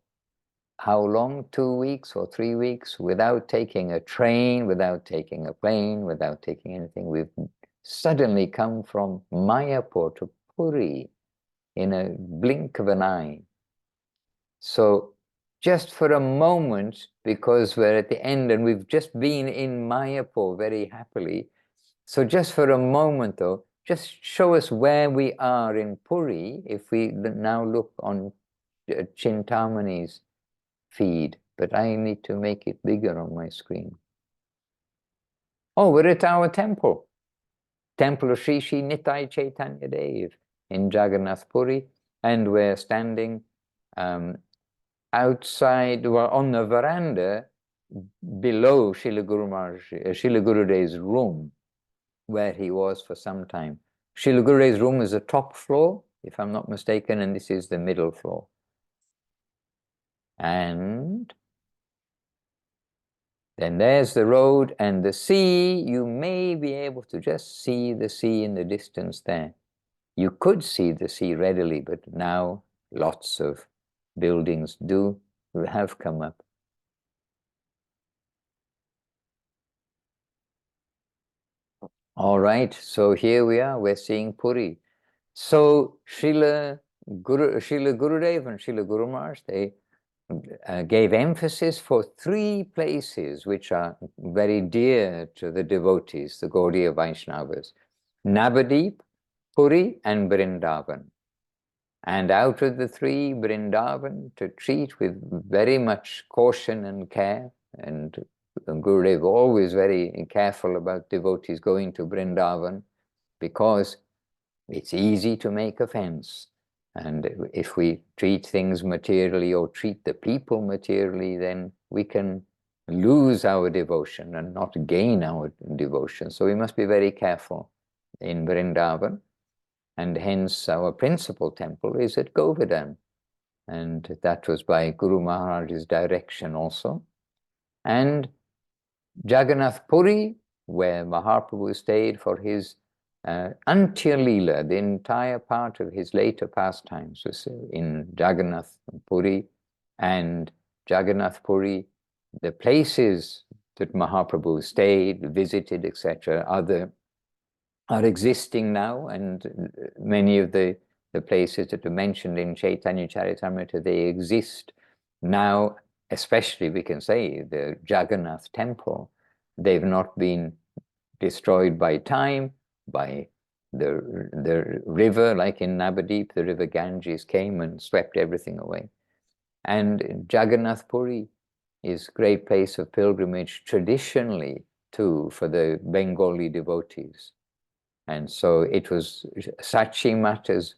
how long? 2 weeks or 3 weeks, without taking a train, without taking a plane, without taking anything. We've suddenly come from Mayapur to Puri in a blink of an eye. So just for a moment, because we're at the end and we've just been in Mayapur very happily, so just for a moment though, just show us where we are in Puri if we now look on Chintamani's feed, but I need to make it bigger on my screen. Oh, we're at our temple. Temple of Sri Sri Nitai Chaitanya Dev in Jagannath Puri, and we're standing outside, well, on the veranda below Srila Gurudev's room, where he was for some time. Srila Gurudev's room is the top floor, if I'm not mistaken, and this is the middle floor. And then there's the road and the sea. You may be able to just see the sea in the distance there. you could see the sea readily, but now lots of buildings have come up. All right, so here we are, we're seeing Puri. So Srila Gurudev and Srila Guru Maharaj, they gave emphasis for 3 places which are very dear to the devotees, the Gaudiya Vaishnavas: Nabadwip, Puri and Vrindavan. And out of the 3, Vrindavan to treat with very much caution and care, and Gurudev always very careful about devotees going to Vrindavan, because it's easy to make offense. And if we treat things materially or treat the people materially, then we can lose our devotion and not gain our devotion. So we must be very careful in Vrindavan. And hence our principal temple is at Govardhan. And that was by Guru Maharaj's direction also. And Jagannath Puri, where Mahaprabhu stayed for his Antya Leela, the entire part of his later pastimes was in Jagannath Puri. And Jagannath Puri, the places that Mahaprabhu stayed, visited, etc., are existing now, and many of the places that are mentioned in Chaitanya Charitamrita, they exist now, especially we can say the Jagannath temple. They've not been destroyed by time, by the river, like in Nabadwip, the river Ganges came and swept everything away. And Jagannath Puri is a great place of pilgrimage traditionally too for the Bengali devotees. And so it was Sachi Mata's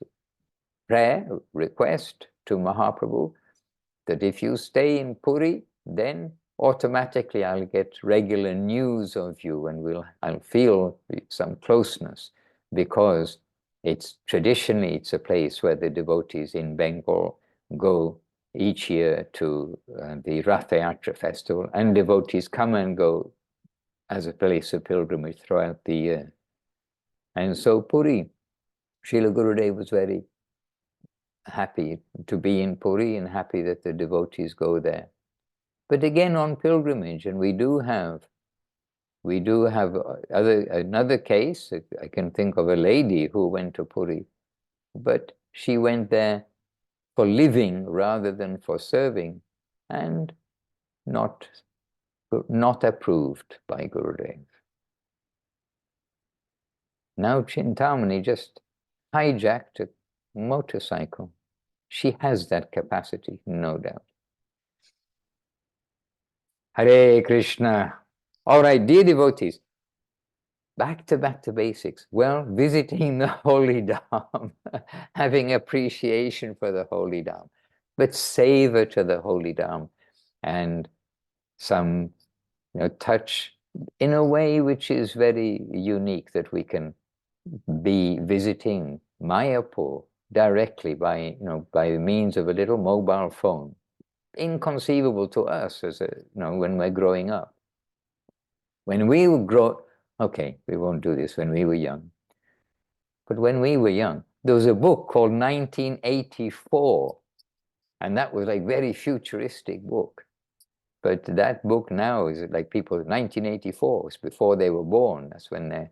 prayer, request to Mahaprabhu, that if you stay in Puri, then automatically I'll get regular news of you, and I'll feel some closeness, because it's a place where the devotees in Bengal go each year to the Ratha Yatra festival, and devotees come and go as a place of pilgrimage throughout the year. And so Puri, Srila Gurudev was very happy to be in Puri and happy that the devotees go there. But again, on pilgrimage, and we do have another case. I can think of a lady who went to Puri, but she went there for living rather than for serving, and not approved by Gurudev. Now Chintamani just hijacked a motorcycle. She has that capacity, no doubt. Hare Krishna. All right, dear devotees, back to basics. Well, visiting the Holy Dham, having appreciation for the Holy Dham, but savor to the Holy Dham, and some touch in a way which is very unique, that we can be visiting Mayapur directly by means of a little mobile phone. Inconceivable to us as when we're growing up. When we okay, we won't do this when we were young. But when we were young, there was a book called 1984, and that was like very futuristic book. But that book now is like 1984 was before they were born. That's when their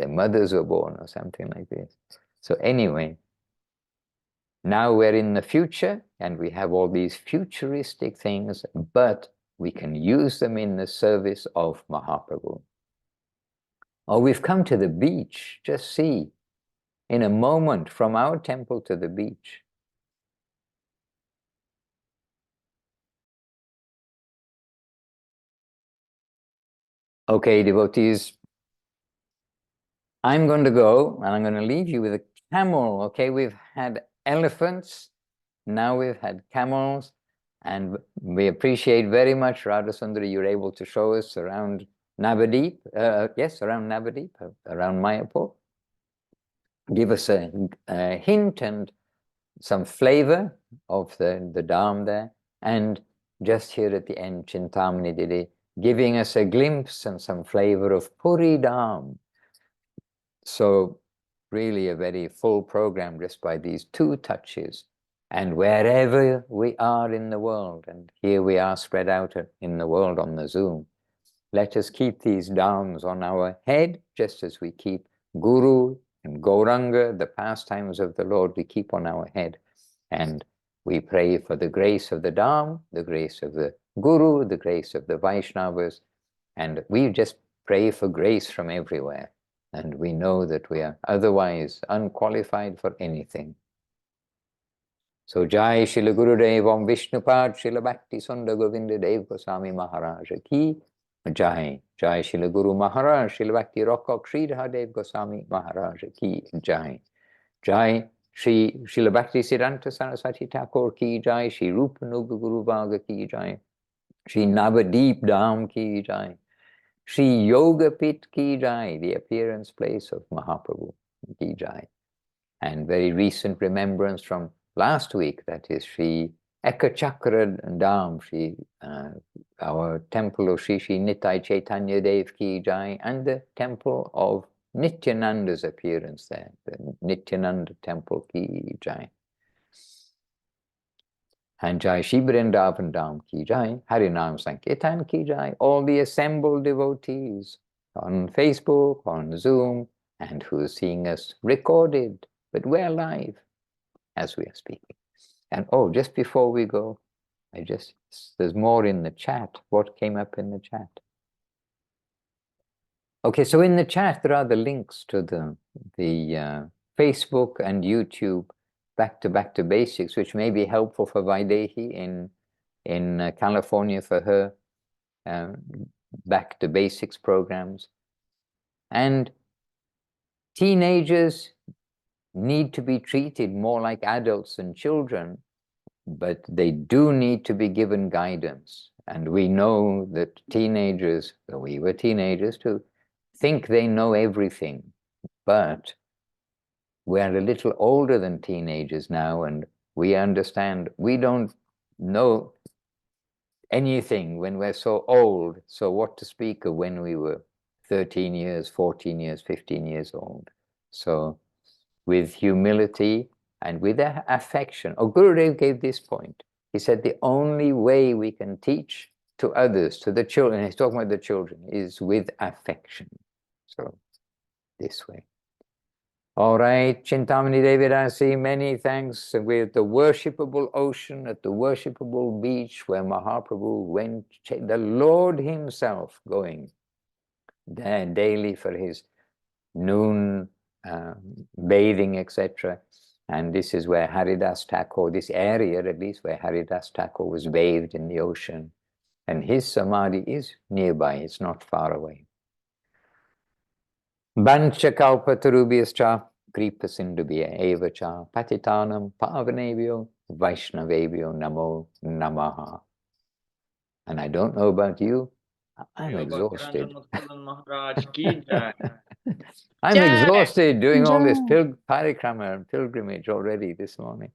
mothers were born or something like this. So anyway, now we're in the future and we have all these futuristic things, but we can use them in the service of Mahaprabhu. Or we've come to the beach, just see, in a moment from our temple to the beach. Okay, devotees, I'm going to go and I'm going to leave you with a camel. Okay, we've had elephants, now we've had camels, and we appreciate very much, Radha Sundari, you're able to show us around Nabadwip, around Nabadwip, around Mayapur. Give us a hint and some flavor of the Dham there, and just here at the end, Chintamani Didi, giving us a glimpse and some flavor of Puri Dham. So really a very full program just by these 2 touches. And wherever we are in the world, and here we are spread out in the world on the Zoom, let us keep these dhams on our head, just as we keep Guru and Gauranga, the pastimes of the Lord, we keep on our head. And we pray for the grace of the Dham, the grace of the Guru, the grace of the Vaishnavas, and we just pray for grace from everywhere. And we know that we are otherwise unqualified for anything. So Jai Shila Gurudev Om Vishnupad Shila Bhakti Sunda Govinda Dev Goswami Maharaj Ki Jai. Jai Shila Guru Maharaj Shila Bhakti Rokok Sridhar Dev Goswami Maharaj Ki Jai. Jai Shri Shila Bhakti Siddhanta Saraswati Thakur Ki Jai. Shri Rupanuga Guru Bhaga Ki Jai. Shri Nabadwip Dham Ki Jai. Shri Yoga Pit Ki Jai, the appearance place of Mahaprabhu Ki Jai. And very recent remembrance from last week, that is Shri Ekachakra Dham, our temple of Shri Nitai Chaitanya Dev Ki Jai, and the temple of Nityananda's appearance there, the Nityananda temple Ki Jai. And Jai Shri Vrindavan Dham Ki Jai, Harinam Sankirtan Ki Jai, all the assembled devotees on Facebook, on Zoom, and who are seeing us recorded, but we're live as we are speaking. And oh, just before we go, there's more in the chat. What came up in the chat? Okay, so in the chat there are the links to the Facebook and YouTube back to basics, which may be helpful for Vaidehi in California for her back to basics programs. And teenagers need to be treated more like adults and children, but they do need to be given guidance. And we know that teenagers, we were teenagers too, think they know everything, but we're a little older than teenagers now, and we understand we don't know anything when we're so old, so what to speak of when we were 13 years, 14 years, 15 years old. So with humility and with affection. Oh, Gurudev gave this point. He said the only way we can teach to others, to the children, he's talking about the children, is with affection. So this way. All right, Chintamani Devidasi, many thanks. We're at the worshipable ocean, at the worshipable beach where Mahaprabhu went, the Lord himself going there daily for his noon bathing, etc. And this is where Haridas Thakur, this area at least where Haridas Thakur was bathed in the ocean. And his samadhi is nearby, it's not far away. Bancha kalpatarubhyascha kripa sindubhya evacha patitanam pavanebhyo vaishnavebhyo namo namaha. And I don't know about you, I'm exhausted. I'm exhausted doing all this parikrama and pilgrimage already this morning.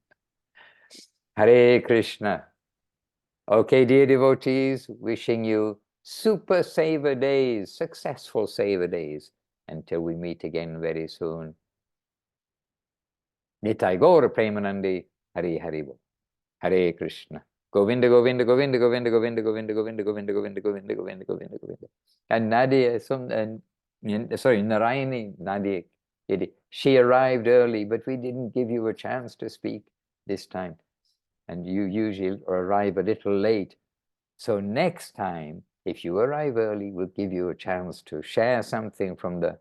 Hare Krishna. Okay, dear devotees, wishing you super saver days, successful saver days, until we meet again very soon. Nitai Gaura Premanandi, Hare Haribo. Hare Krishna. Govinda, Govinda, Govinda, Govinda, Govinda, Govinda, Govinda, Govinda, Govinda, Govinda, Govinda, Govinda, Govinda. And Nadia, Narayani, Nadia, she arrived early, but we didn't give you a chance to speak this time. And you usually arrive a little late. So next time, if you arrive early, we'll give you a chance to share something from the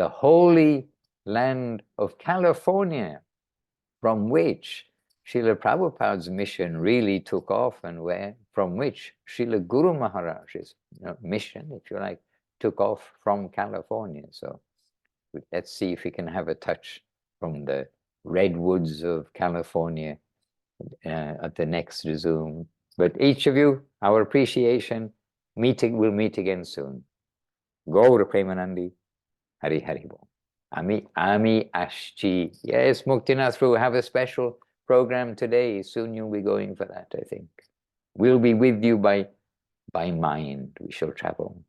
holy land of California, from which Srila Prabhupada's mission really took off, and from which Srila Guru Maharaj's mission, if you like, took off from California. So let's see if we can have a touch from the redwoods of California at the next Zoom. But each of you, our appreciation, we'll meet again soon. Gaura Premanandi, Hari Hari Bol. Ami Ashchi. Yes, Muktinath, we'll have a special program today. Soon you'll be going for that, I think. We'll be with you by mind. We shall travel.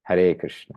Hare Krishna.